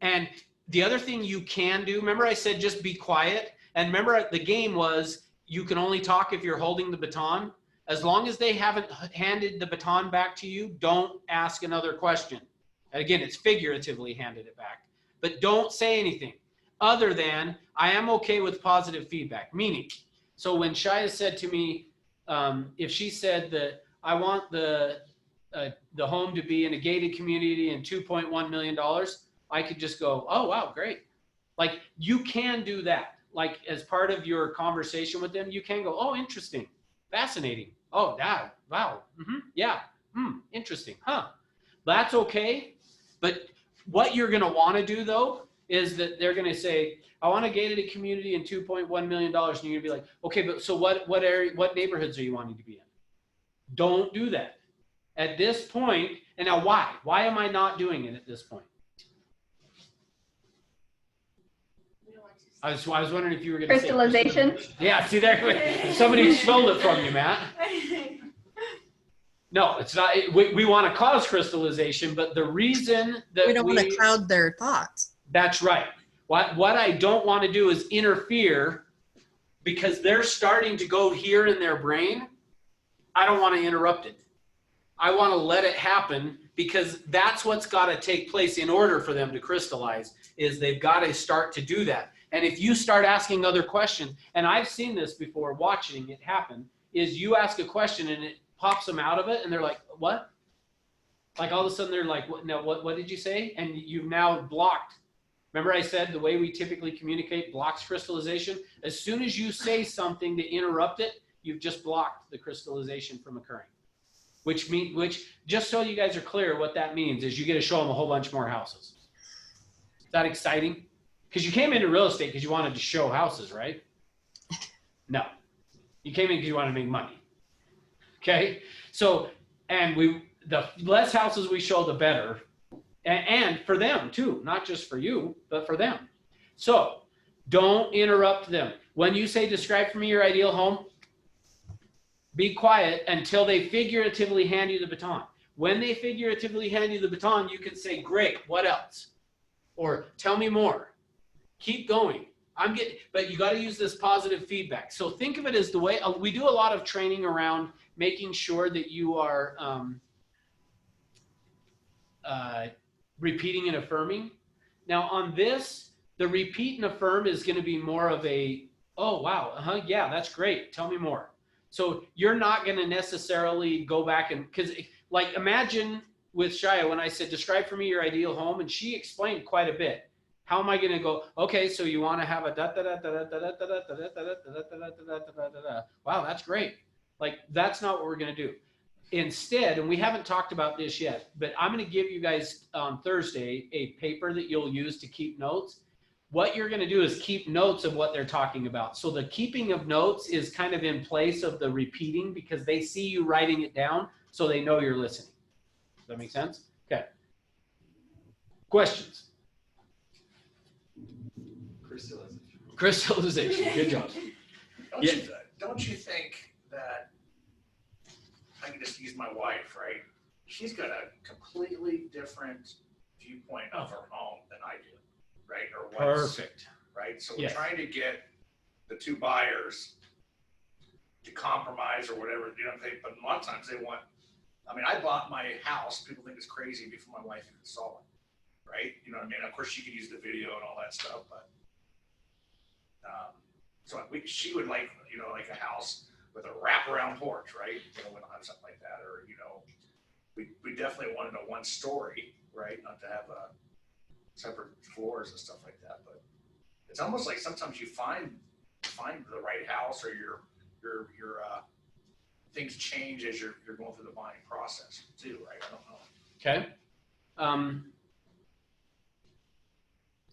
And the other thing you can do, remember I said just be quiet? And remember the game was you can only talk if you're holding the baton. As long as they haven't handed the baton back to you, don't ask another question. And again, it's figuratively handed it back. But don't say anything other than, I am okay with positive feedback. Meaning, so when Shia said to me, if she said that I want the home to be in a gated community and $2.1 million, I could just go, oh, wow, great. Like you can do that. Like as part of your conversation with them, you can go, oh, interesting, fascinating. Oh, that, wow, yeah, interesting, huh? That's okay. But what you're going to want to do though, is that they're going to say, I want to gated a community in $2.1 million. And you're going to be like, okay, but so what area, what neighborhoods are you wanting to be in? Don't do that. At this point, and now why? Why am I not doing it at this point? I was wondering if you were going to say Crystallization. Yeah, see there, somebody stole it from you, Matt. No, it's not. We want to cause crystallization, but the reason that We don't want to cloud their thoughts. That's right. What I don't want to do is interfere because they're starting to go here in their brain. I don't want to interrupt it. I want to let it happen because that's what's got to take place in order for them to crystallize, is they've got to start to do that. And if you start asking other questions, and I've seen this before watching it happen, is you ask a question and it pops them out of it and they're like, what? Like all of a sudden they're like, what did you say? And you've now blocked Remember I said the way we typically communicate blocks crystallization? As soon as you say something to interrupt it, you've just blocked the crystallization from occurring. Which just so you guys are clear, what that means is you get to show them a whole bunch more houses. Is that exciting? Because you came into real estate because you wanted to show houses, right? No. You came in because you wanted to make money. Okay? So, and the less houses we show, the better. And for them too, not just for you, but for them. So don't interrupt them. When you say, describe for me your ideal home, be quiet until they figuratively hand you the baton. When they figuratively hand you the baton, you can say, great, what else? Or tell me more. Keep going. But you got to use this positive feedback. So think of it as the way, we do a lot of training around making sure that you are repeating and affirming. Now on this, the repeat and affirm is going to be more of a, oh, wow, yeah, that's great. Tell me more. So you're not going to necessarily go back and, because like imagine with Shia, when I said, describe for me your ideal home, and she explained quite a bit. How am I going to go, okay, so you want to have a wow, that's great. Like, that's not what we're going to do. Instead, and we haven't talked about this yet, but I'm going to give you guys on Thursday a paper that you'll use to keep notes. What you're going to do is keep notes of what they're talking about. So the keeping of notes is kind of in place of the repeating because they see you writing it down, so they know you're listening. Does that make sense? Okay. Questions? Crystallization. Good job. Don't you think that I can just use my wife, right? She's got a completely different viewpoint of her home than I do, right? Or what's, perfect. Right? So we're trying to get the two buyers to compromise or whatever, but a lot of times they want, I bought my house, people think it's crazy before my wife even saw it, right? You know what I mean? Of course she could use the video and all that stuff, but she would like a house with a wraparound porch, right? We don't have something like that, or we definitely wanted a one story, right? Not to have separate floors and stuff like that. But it's almost like sometimes you find the right house, or your things change as you're going through the buying process too, right? I don't know. Okay.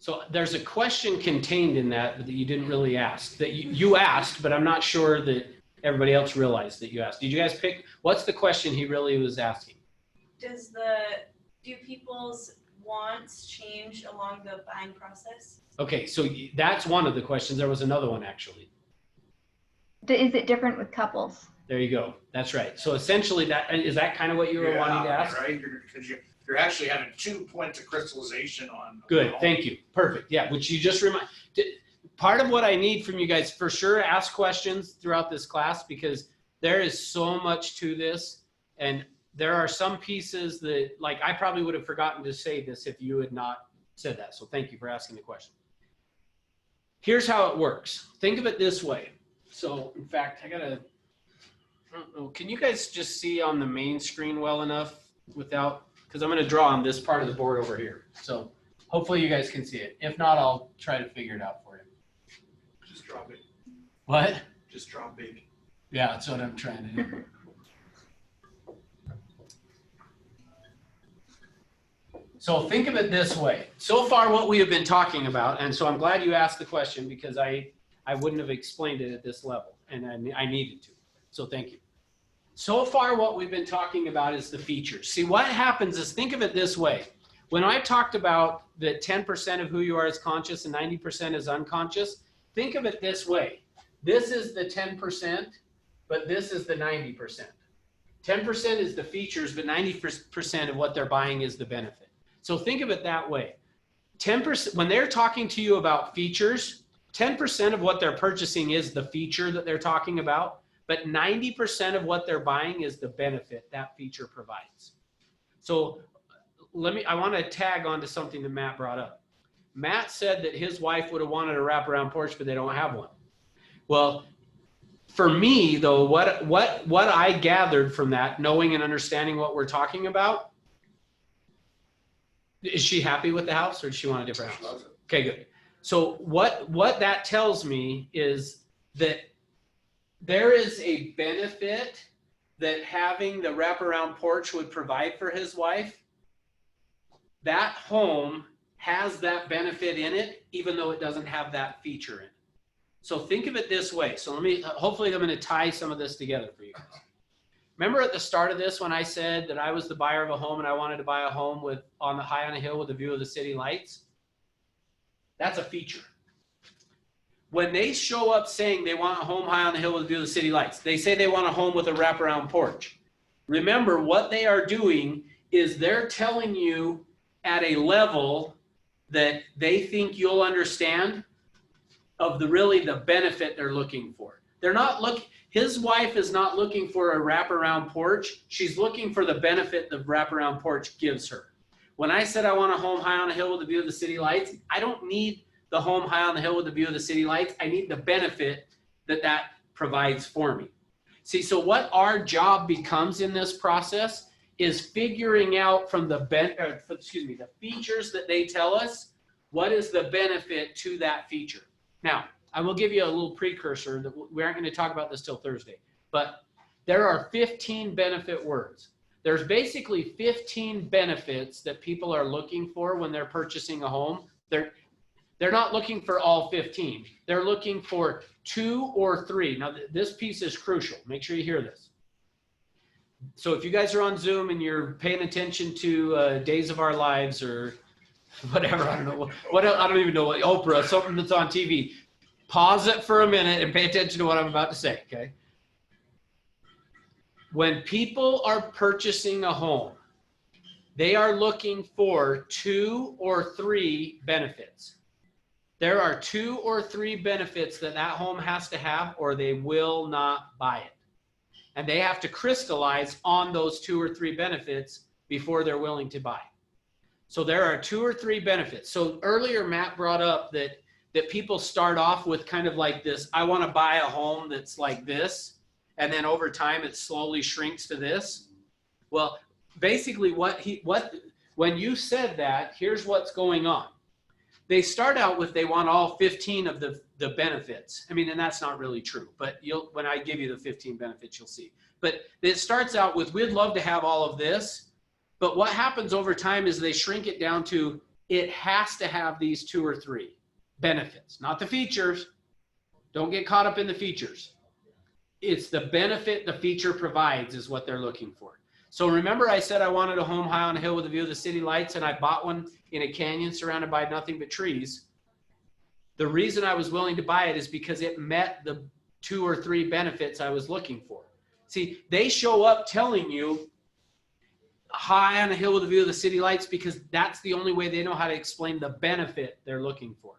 So there's a question contained in that you didn't really ask, that you asked, but I'm not sure that everybody else realized that you asked. Did you guys pick? What's the question he really was asking? Do people's wants change along the buying process? Okay, so that's one of the questions. There was another one actually. Is it different with couples? There you go. That's right. So essentially, is that kind of what you were wanting to ask? Right, because you're actually having 2 points of crystallization on. Good, thank you. Perfect. Yeah, which you just remind. Part of what I need from you guys, for sure, ask questions throughout this class, because there is so much to this, and there are some pieces that, like, I probably would have forgotten to say this if you had not said that. So thank you for asking the question. Here's how it works. Think of it this way. So in fact, I don't know, can you guys just see on the main screen well enough without, because I'm going to draw on this part of the board over here. So hopefully you guys can see it. If not, I'll try to figure it out for you. Just draw big. What? Just draw big. Yeah, that's what I'm trying to do. So think of it this way. So far what we have been talking about, and so I'm glad you asked the question, because I wouldn't have explained it at this level, and I needed to. So thank you. So far what we've been talking about is the features. See, what happens is, think of it this way. When I talked about that 10% of who you are is conscious and 90% is unconscious, think of it this way. This is the 10%, but this is the 90%. 10% is the features, but 90% of what they're buying is the benefit. So think of it that way. 10%, when they're talking to you about features, 10% of what they're purchasing is the feature that they're talking about, but 90% of what they're buying is the benefit that feature provides. So I want to tag on to something that Matt brought up. Matt said that his wife would have wanted a wraparound porch, but they don't have one. Well, for me though, what I gathered from that, knowing and understanding what we're talking about, is she happy with the house, or does she want a different house? Okay, good. So what that tells me is that there is a benefit that having the wraparound porch would provide for his wife. That home has that benefit in it, even though it doesn't have that feature in it. So think of it this way. So let me, hopefully I'm going to tie some of this together for you guys. Remember at the start of this when I said that I was the buyer of a home and I wanted to buy a home with high on a hill with a view of the city lights? That's a feature. When they show up saying they want a home high on the hill with a view of the city lights, they say they want a home with a wraparound porch. Remember, what they are doing is they're telling you at a level that they think you'll understand of the benefit they're looking for. They're not his wife is not looking for a wraparound porch. She's looking for the benefit the wraparound porch gives her. When I said I want a home high on a hill with a view of the city lights, I don't need the home high on the hill with the view of the city lights. I need the benefit that provides for me. See, so what our job becomes in this process is figuring out from the features that they tell us, what is the benefit to that feature. Now, I will give you a little precursor that we aren't going to talk about this till Thursday, but there are 15 benefit words. There's basically 15 benefits that people are looking for when they're purchasing a home. They're not looking for all 15. They're looking for 2 or 3. Now, this piece is crucial. Make sure you hear this. So if you guys are on Zoom and you're paying attention to Days of Our Lives or whatever, I don't know, I don't even know what, Oprah, something that's on TV, pause it for a minute and pay attention to what I'm about to say, okay? When people are purchasing a home, they are looking for 2 or 3 benefits. There are 2 or 3 benefits that home has to have, or they will not buy it. And they have to crystallize on those 2 or 3 benefits before they're willing to buy. So there are 2 or 3 benefits. So earlier Matt brought up that people start off with kind of like this, I want to buy a home that's like this, and then over time it slowly shrinks to this. Well, basically when you said that, here's what's going on. They start out with they want all 15 of the benefits. I mean, and that's not really true, but when I give you the 15 benefits, you'll see. But it starts out with, we'd love to have all of this, but what happens over time is they shrink it down to, it has to have these 2 or 3 benefits, not the features. Don't get caught up in the features. It's the benefit the feature provides is what they're looking for. So remember I said I wanted a home high on a hill with a view of the city lights, and I bought one in a canyon surrounded by nothing but trees. The reason I was willing to buy it is because it met the 2 or 3 benefits I was looking for. See, they show up telling you high on a hill with a view of the city lights because that's the only way they know how to explain the benefit they're looking for.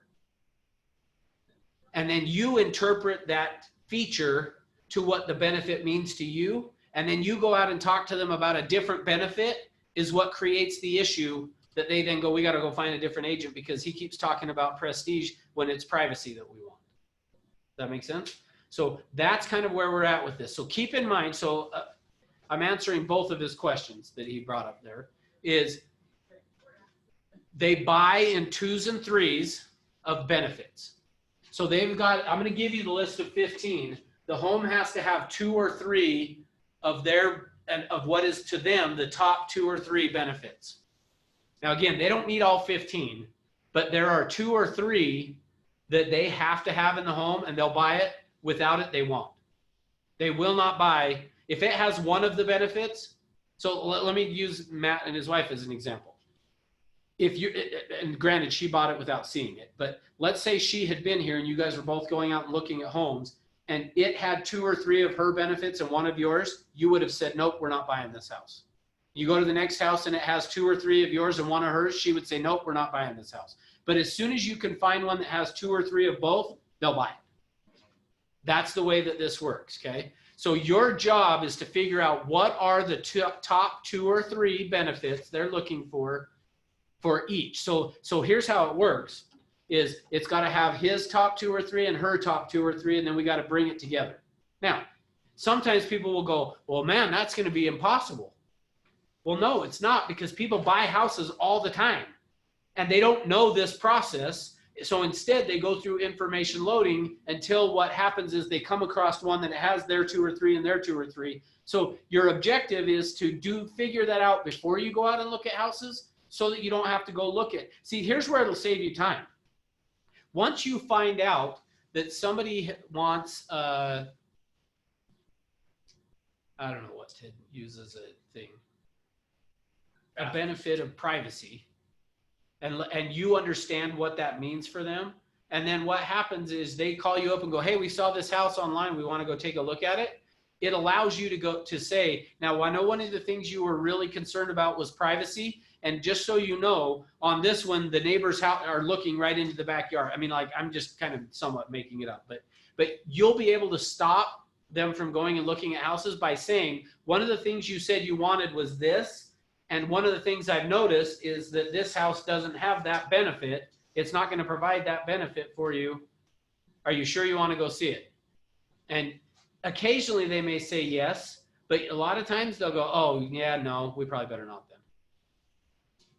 And then you interpret that feature to what the benefit means to you. And then you go out and talk to them about a different benefit is what creates the issue that they then go, we got to go find a different agent because he keeps talking about prestige when it's privacy that we want. Does that make sense? So that's kind of where we're at with this. So keep in mind, so I'm answering both of his questions that he brought up there, is they buy in 2s and 3s of benefits. So they've got, I'm going to give you the list of 15. The home has to have 2 or 3 of what is to them the top 2 or 3 benefits. Now again, they don't need all 15, but there are 2 or 3 that they have to have in the home, and they'll buy it. Without it, they won't. They will not buy if it has one of the benefits. So let me use Matt and his wife as an example. And granted, she bought it without seeing it, but let's say she had been here and you guys were both going out and looking at homes, and it had 2 or 3 of her benefits and one of yours, you would have said, nope, we're not buying this house. You go to the next house and it has 2 or 3 of yours and one of hers, she would say, nope, we're not buying this house. But as soon as you can find one that has 2 or 3 of both, they'll buy it. That's the way that this works, okay? So your job is to figure out what are the top 2 or 3 benefits they're looking for each. So here's how it works. Is it's got to have his top 2 or 3 and her top 2 or 3, and then we got to bring it together. Now, sometimes people will go, well, man, that's going to be impossible. Well, no, it's not, because people buy houses all the time, and they don't know this process. So instead they go through information loading until what happens is they come across one that has their 2 or 3 and their 2 or 3. So your objective is to figure that out before you go out and look at houses so that you don't have to go look at. See, here's where it'll save you time. Once you find out that somebody wants, I don't know what to use as a thing, a benefit of privacy, and you understand what that means for them. And then what happens is they call you up and go, hey, we saw this house online. We want to go take a look at it. It allows you to go to say, now I know one of the things you were really concerned about was privacy. And just so you know, on this one, the neighbors are looking right into the backyard. I mean, like, I'm just kind of somewhat making it up, but you'll be able to stop them from going and looking at houses by saying, one of the things you said you wanted was this. And one of the things I've noticed is that this house doesn't have that benefit. It's not going to provide that benefit for you. Are you sure you want to go see it? And occasionally they may say yes, but a lot of times they'll go, oh, yeah, no, we probably better not then.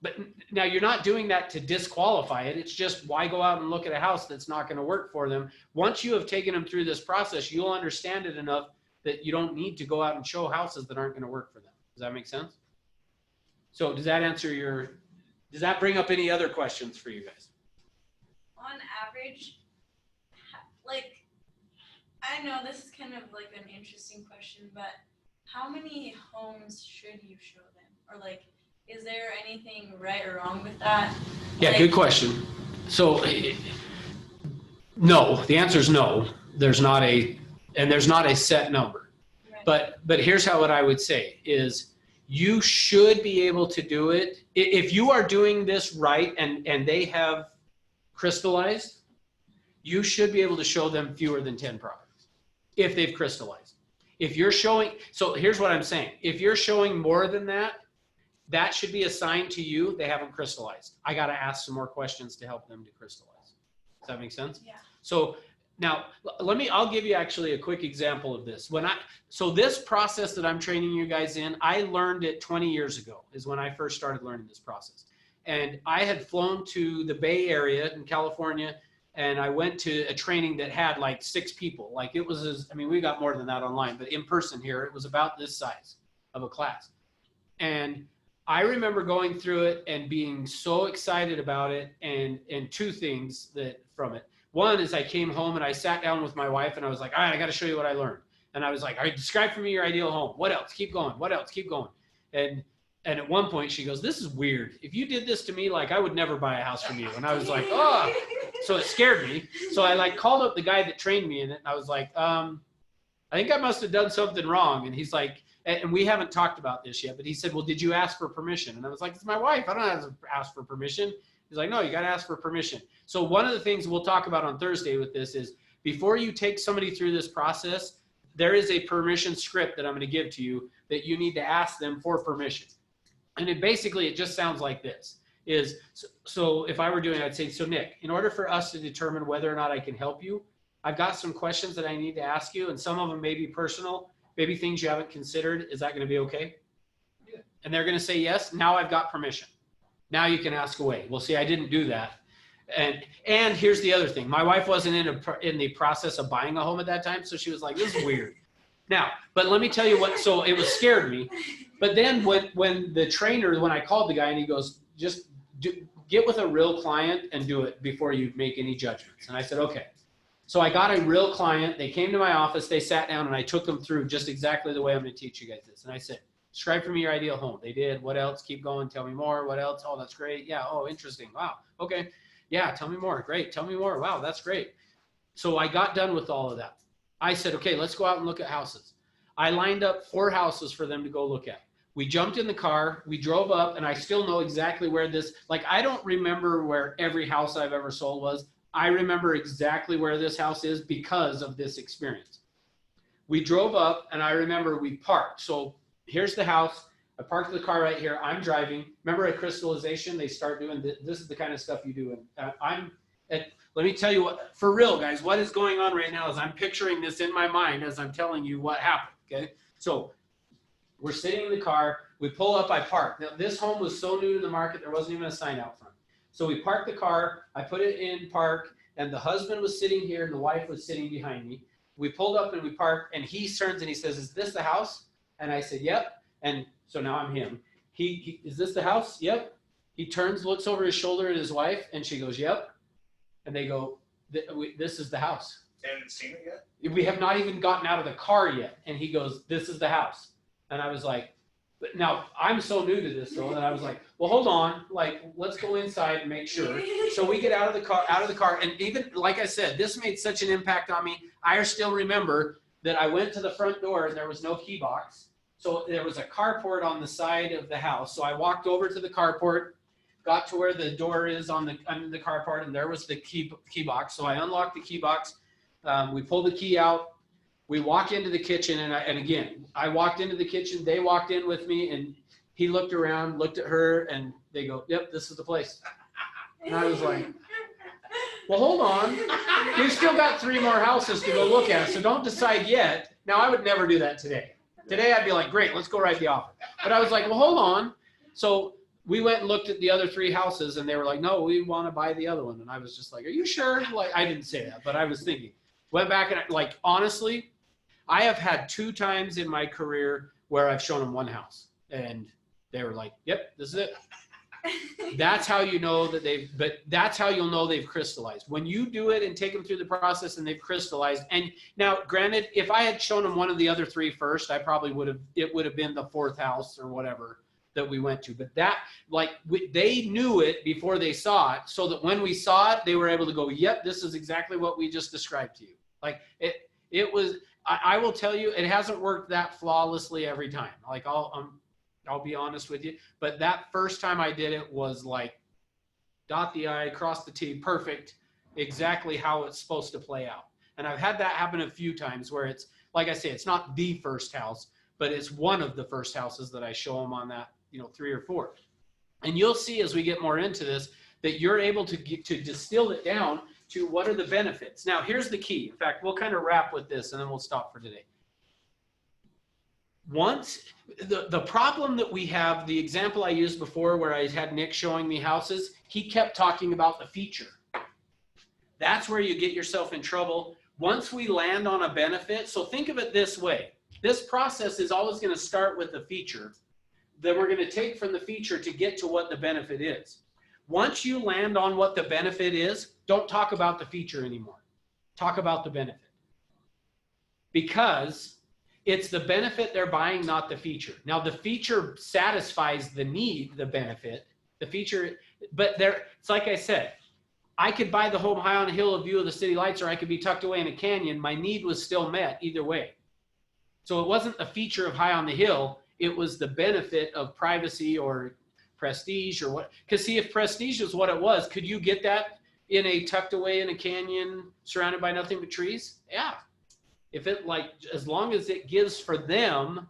But now you're not doing that to disqualify it. It's just, why go out and look at a house that's not going to work for them? Once you have taken them through this process, you'll understand it enough that you don't need to go out and show houses that aren't going to work for them. Does that make sense? So does that answer does that bring up any other questions for you guys? On average, like, I know this is kind of like an interesting question, but how many homes should you show them? Or like, is there anything right or wrong with that? Yeah, good question. So no, the answer is no. There's not a set number. Right. But here's what I would say is, you should be able to do it. If you are doing this right and they have crystallized, you should be able to show them fewer than 10 products if they've crystallized. If you're showing, so here's what I'm saying. If you're showing more than that, that should be a sign to you they haven't crystallized. I got to ask some more questions to help them to crystallize. Does that make sense? Yeah. So now I'll give you actually a quick example of this. So this process that I'm training you guys in, I learned it 20 years ago is when I first started learning this process. And I had flown to the Bay Area in California, and I went to a training that had like 6 people. Like it was, we got more than that online, but in person here, it was about this size of a class. And I remember going through it and being so excited about it, and 2 things from it. One is I came home and I sat down with my wife and I was like, all right, I got to show you what I learned. And I was like, all right, describe for me your ideal home. What else? Keep going. What else? Keep going. And at one point she goes, this is weird. If you did this to me, like I would never buy a house from you. And I was like, oh, so it scared me. So I like called up the guy that trained me in it. And I was like, I think I must have done something wrong. And he's like, and we haven't talked about this yet, but he said, well, did you ask for permission? And I was like, it's my wife. I don't have to ask for permission. He's like, no, you got to ask for permission. So one of the things we'll talk about on Thursday with this is, before you take somebody through this process, there is a permission script that I'm going to give to you that you need to ask them for permission. And it just sounds like this is, so if I were doing it, I'd say, so Nick, in order for us to determine whether or not I can help you, I've got some questions that I need to ask you, and some of them may be personal, maybe things you haven't considered. Is that going to be okay? Yeah. And they're going to say yes. Now I've got permission. Now you can ask away. Well, see, I didn't do that. And here's the other thing. My wife wasn't in the process of buying a home at that time, so she was like, this is weird. Now, but let me tell you what, so it was scared me. But then when I called the guy and he goes, just get with a real client and do it before you make any judgments. And I said, okay. So I got a real client. They came to my office, they sat down, and I took them through just exactly the way I'm going to teach you guys this. And I said, describe for me your ideal home. They did. What else? Keep going. Tell me more. What else? Oh, that's great. Yeah. Oh, interesting. Wow. Okay. Yeah. Tell me more. Great. Tell me more. Wow. That's great. So I got done with all of that. I said, okay, let's go out and look at houses. I lined up 4 houses for them to go look at. We jumped in the car, we drove up, and I still know exactly where this, like, I don't remember where every house I've ever sold was. I remember exactly where this house is because of this experience. We drove up, and I remember we parked. So here's the house. I parked the car right here. I'm driving. Remember at Crystallization, they start doing this is the kind of stuff you do. And let me tell you what, for real, guys, what is going on right now is I'm picturing this in my mind as I'm telling you what happened, okay? So we're sitting in the car. We pull up, I park. Now, this home was so new to the market, there wasn't even a sign out front. So we parked the car, I put it in park, and the husband was sitting here and the wife was sitting behind me. We pulled up and we parked, and he turns and he says, "Is this the house?" And I said, "Yep." And so now I'm him. He "Is this the house?" "Yep." He turns, looks over his shoulder at his wife, and she goes, "Yep." And they go, "This is the house." They haven't seen it yet? We have not even gotten out of the car yet. And he goes, "This is the house." And I was like, but now I'm so new to this though, and I was like, well, hold on, like, let's go inside and make sure. So we get out of the car, and even, like I said, this made such an impact on me. I still remember that I went to the front door and there was no key box. So there was a carport on the side of the house. So I walked over to the carport, got to where the door is on the carport, and there was the key box. So I unlocked the key box. We pulled the key out. We walk into the kitchen, and again, I walked into the kitchen. They walked in with me, and he looked around, looked at her, and they go, "Yep, this is the place." And I was like, well, hold on. We've still got 3 more houses to go look at, so don't decide yet. Now, I would never do that today. Today, I'd be like, great, let's go write the offer. But I was like, well, hold on. So we went and looked at the other 3 houses, and they were like, no, we want to buy the other one. And I was just like, are you sure? Like, I didn't say that, but I was thinking. Went back and, like, honestly, I have had 2 times in my career where I've shown them one house, and they were like, yep, this is it. That's how you know that that's how you'll know they've crystallized. When you do it and take them through the process and they've crystallized. And now, granted, if I had shown them one of the other 3 first, I probably it would have been the 4th house or whatever that we went to. But that, like, they knew it before they saw it, so that when we saw it, they were able to go, yep, this is exactly what we just described to you. Like, it was, I will tell you, it hasn't worked that flawlessly every time. Like, I'll be honest with you, but that first time I did it was like dot the I, cross the T, perfect, exactly how it's supposed to play out. And I've had that happen a few times where it's, like I say, it's not the first house, but it's one of the first houses that I show them on that, 3 or 4. And you'll see as we get more into this that you're able to distill it down to what are the benefits. Now, here's the key. In fact, we'll kind of wrap with this and then we'll stop for today. Once the problem that we have, the example I used before where I had Nick showing me houses, he kept talking about the feature. That's where you get yourself in trouble. Once we land on a benefit, so think of it this way. This process is always going to start with the feature. Then we're going to take from the feature to get to what the benefit is. Once you land on what the benefit is, don't talk about the feature anymore. Talk about the benefit. Because it's the benefit they're buying, not the feature. Now, the feature satisfies the need, the benefit, the feature, but it's like I said, I could buy the home high on a hill, a view of the city lights, or I could be tucked away in a canyon. My need was still met either way. So it wasn't the feature of high on the hill. It was the benefit of privacy or prestige or what. Because see, if prestige is what it was, could you get that in a tucked away in a canyon surrounded by nothing but trees? Yeah. If it, like, as long as it gives for them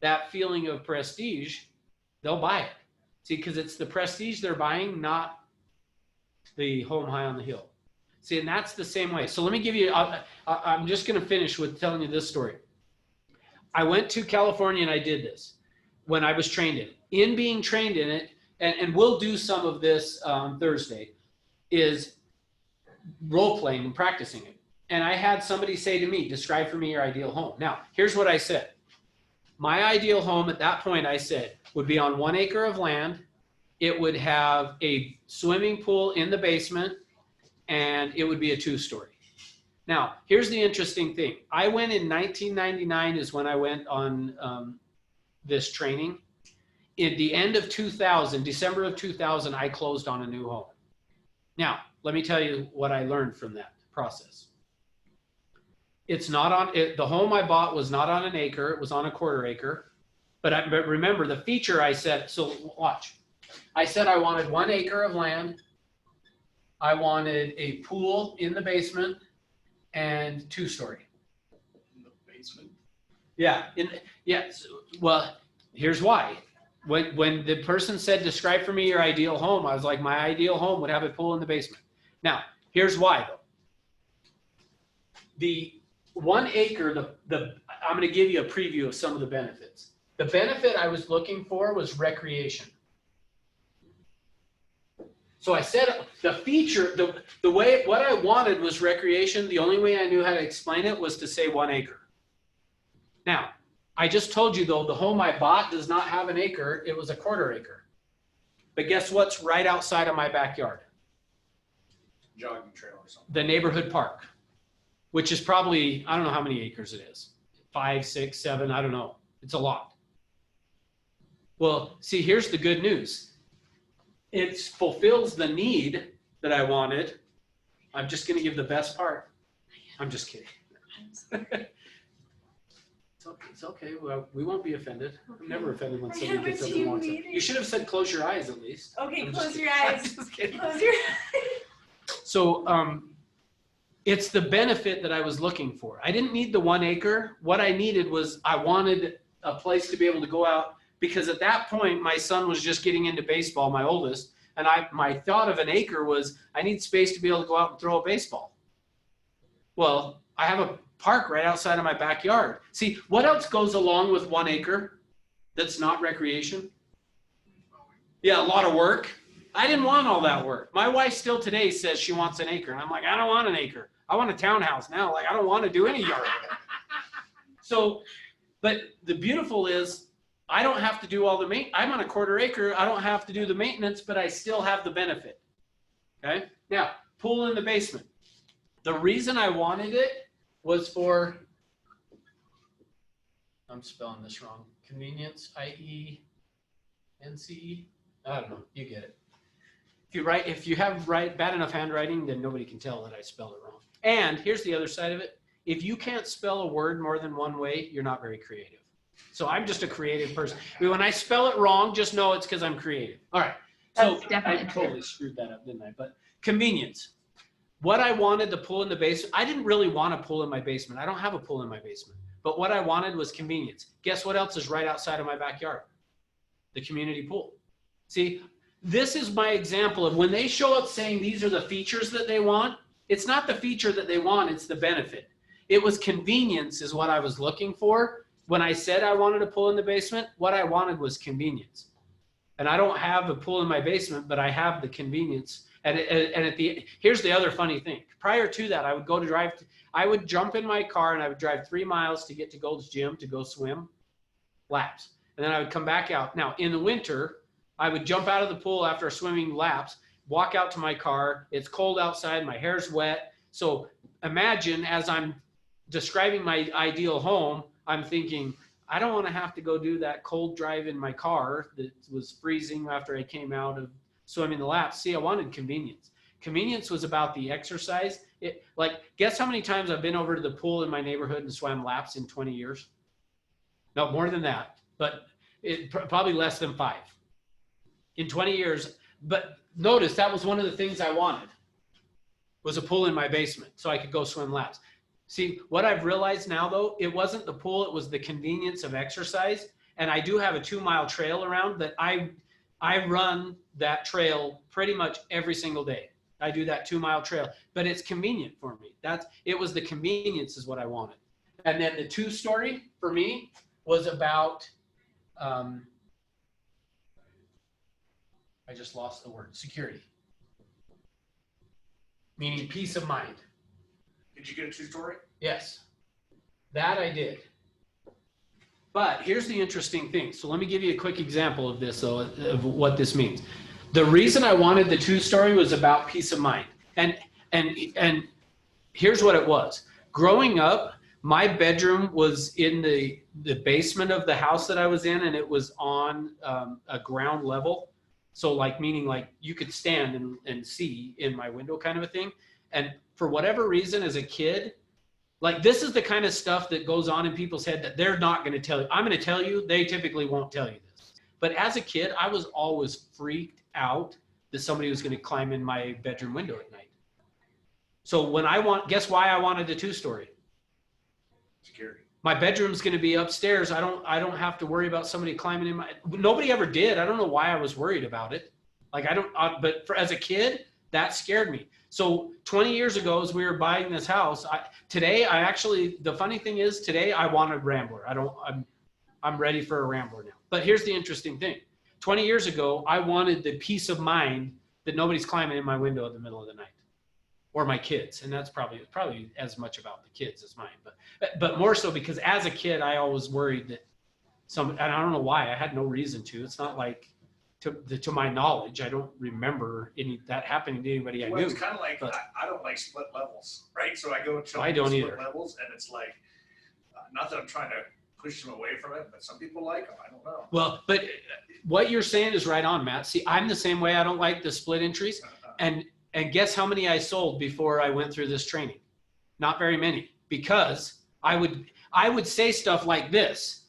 that feeling of prestige, they'll buy it. See, because it's the prestige they're buying, not the home high on the hill. See, and that's the same way. So let me give you, I'm just going to finish with telling you this story. I went to California and I did this when I was trained in it. In being trained in it, and we'll do some of this on Thursday, is role-playing and practicing it. And I had somebody say to me, describe for me your ideal home. Now, here's what I said. My ideal home at that point, I said, would be on 1 acre of land. It would have a swimming pool in the basement, and it would be a 2-story. Now, here's the interesting thing. I went in 1999 is when I went on this training. At the end of 2000, December of 2000, I closed on a new home. Now, let me tell you what I learned from that process. It's not on it. The home I bought was not on 1 acre. It was on a 1/4 acre. But remember the feature I said, so watch. I said I wanted 1 acre of land. I wanted a pool in the basement and 2-story. In the basement. Yeah. Well, here's why. When the person said, describe for me your ideal home, I was like, my ideal home would have a pool in the basement. Now, here's why though. The 1 acre, I'm going to give you a preview of some of the benefits. The benefit I was looking for was recreation. So I said the feature, the way, what I wanted was recreation. The only way I knew how to explain it was to say 1 acre. Now, I just told you though, the home I bought does not have an acre. It was a 1/4 acre. But guess what's right outside of my backyard? Jogging trail or something. The neighborhood park, which is probably, I don't know how many acres it is. 5, 6, 7, I don't know. It's a lot. Well, see, here's the good news. It fulfills the need that I wanted. I'm just going to give the best part. I'm just kidding. It's okay. Well, we won't be offended. I'm never offended when somebody gets up and wants it. You should have said close your eyes at least. Okay, I'm close just your kidding. eyes. I'm just kidding. Close your eyes. So it's the benefit that I was looking for. I didn't need the 1 acre. What I needed was I wanted a place to be able to go out, because at that point my son was just getting into baseball, my oldest, and my thought of an acre was I need space to be able to go out and throw a baseball. Well, I have a park right outside of my backyard. See, what else goes along with 1 acre that's not recreation? Yeah, a lot of work. I didn't want all that work. My wife still today says she wants an acre. And I'm like, I don't want an acre. I want a townhouse now. Like, I don't want to do any yard work. So, but the beautiful is I don't have to do all the maintenance. I'm on a 1/4 acre. I don't have to do the maintenance, but I still have the benefit. Okay. Now, pool in the basement. The reason I wanted it was for, I'm spelling this wrong, convenience, IENCE. I don't know. You get it. If you have bad enough handwriting, then nobody can tell that I spelled it wrong. And here's the other side of it. If you can't spell a word more than 1 way, you're not very creative. So I'm just a creative person. When I spell it wrong, just know it's because I'm creative. All right. So That's definitely I totally screwed that up, didn't I? But convenience. What I wanted, the pool in the basement, I didn't really want a pool in my basement. I don't have a pool in my basement. But what I wanted was convenience. Guess what else is right outside of my backyard? The community pool. See, this is my example of when they show up saying these are the features that they want, it's not the feature that they want, it's the benefit. It was convenience is what I was looking for. When I said I wanted a pool in the basement, what I wanted was convenience. And I don't have a pool in my basement, but I have the convenience. Here's the other funny thing. Prior to that, I would jump in my car and I would drive 3 miles to get to Gold's Gym to go swim laps. And then I would come back out. Now, in the winter, I would jump out of the pool after swimming laps, walk out to my car. It's cold outside. My hair's wet. So imagine as I'm describing my ideal home, I'm thinking, I don't want to have to go do that cold drive in my car that was freezing after I came out of swimming the laps. See, I wanted convenience. Convenience was about the exercise. Guess how many times I've been over to the pool in my neighborhood and swam laps in 20 years? No, more than that, but probably less than 5 in 20 years. But notice that was one of the things I wanted, was a pool in my basement so I could go swim laps. See, what I've realized now though, it wasn't the pool, it was the convenience of exercise. And I do have a 2-mile trail around that I run that trail pretty much every single day. I do that 2-mile trail, but it's convenient for me. It was the convenience is what I wanted. And then the 2-story for me was about, I just lost the word, security. Meaning peace of mind. Did you get a 2-story? Yes, that I did. But here's the interesting thing. So let me give you a quick example of this, though, of what this means. The reason I wanted the 2-story was about peace of mind. And here's what it was. Growing up, my bedroom was in the basement of the house that I was in, and it was on a ground level. So meaning you could stand and see in my window kind of a thing. And for whatever reason, as a kid, this is the kind of stuff that goes on in people's head that they're not going to tell you. I'm going to tell you, they typically won't tell you this. But as a kid, I was always freaked out that somebody was going to climb in my bedroom window at night. So guess why I wanted the 2-story? Security. My bedroom's going to be upstairs. I don't have to worry about somebody climbing in nobody ever did. I don't know why I was worried about it. But as a kid, that scared me. So 20 years ago, as we were buying this house, the funny thing is today I want a Rambler. I'm ready for a Rambler now. But here's the interesting thing. 20 years ago, I wanted the peace of mind that nobody's climbing in my window in the middle of the night, or my kids. And that's probably as much about the kids as mine, but more so because as a kid, I always worried that and I don't know why, I had no reason to. It's not like, to my knowledge, I don't remember that happening to anybody I Well, knew. it's kind of like, but I don't like split levels, right? So I go to I don't split either. levels, and it's like, not that I'm trying to push them away from it, but some people like them. I don't know. Well, but what you're saying is right on, Matt. See, I'm the same way. I don't like the split entries. And guess how many I sold before I went through this training? Not very many, because I would say stuff like this.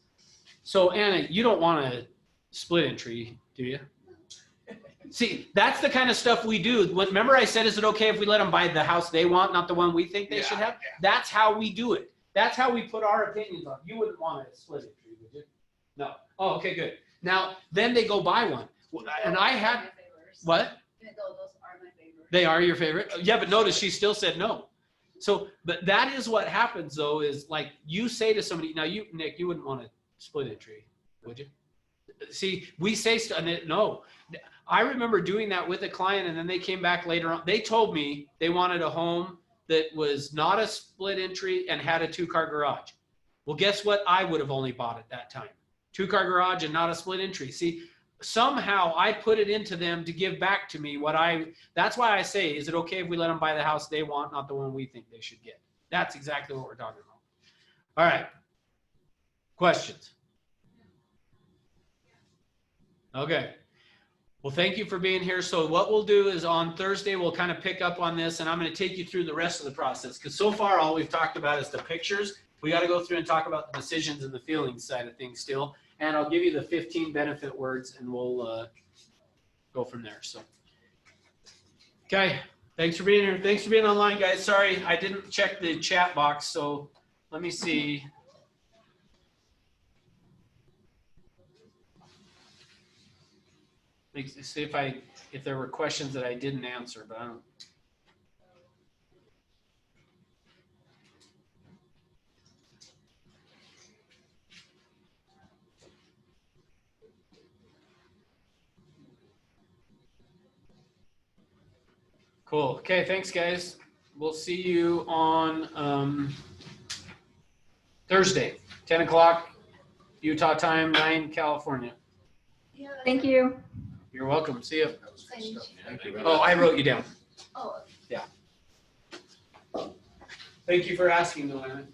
So Anna, you don't want a split entry, do you? See, that's the kind of stuff we do. Remember I said, is it okay if we let them buy the house they want, not the one we think they should have? Yeah. That's how we do it. That's how we put our opinions on. You wouldn't want a split entry, would you? No. Oh, okay, good. Now, then they go buy one. And I had, what? Those are my favorites. They are your favorite? Yeah, but notice she still said no. So, but that is what happens though, is like you say to somebody, now you, Nick, you wouldn't want a split entry, would you? See, we say stuff, no. I remember doing that with a client, and then they came back later on. They told me they wanted a home that was not a split entry and had a 2-car garage. Well, guess what? I would have only bought at that time. 2-car garage and not a split entry. See, somehow I put it into them to give back to me that's why I say, is it okay if we let them buy the house they want, not the one we think they should get? That's exactly what we're talking about. All right. Questions? Okay. Well, thank you for being here. So what we'll do is on Thursday, we'll kind of pick up on this, and I'm going to take you through the rest of the process, because so far all we've talked about is the pictures. We got to go through and talk about the decisions and the feelings side of things still. And I'll give you the 15 benefit words, and we'll go from there. So, okay. Thanks for being here. Thanks for being online, guys. Sorry, I didn't check the chat box. So let me see. See if there were questions that I didn't answer, but I don't. Cool. Okay, thanks guys. We'll see you on Thursday, 10 o'clock Utah time, 9 California. Thank you. You're welcome. See you. Thank you. Oh, I wrote you down. Oh, Yeah. Thank you for asking, though, Anna.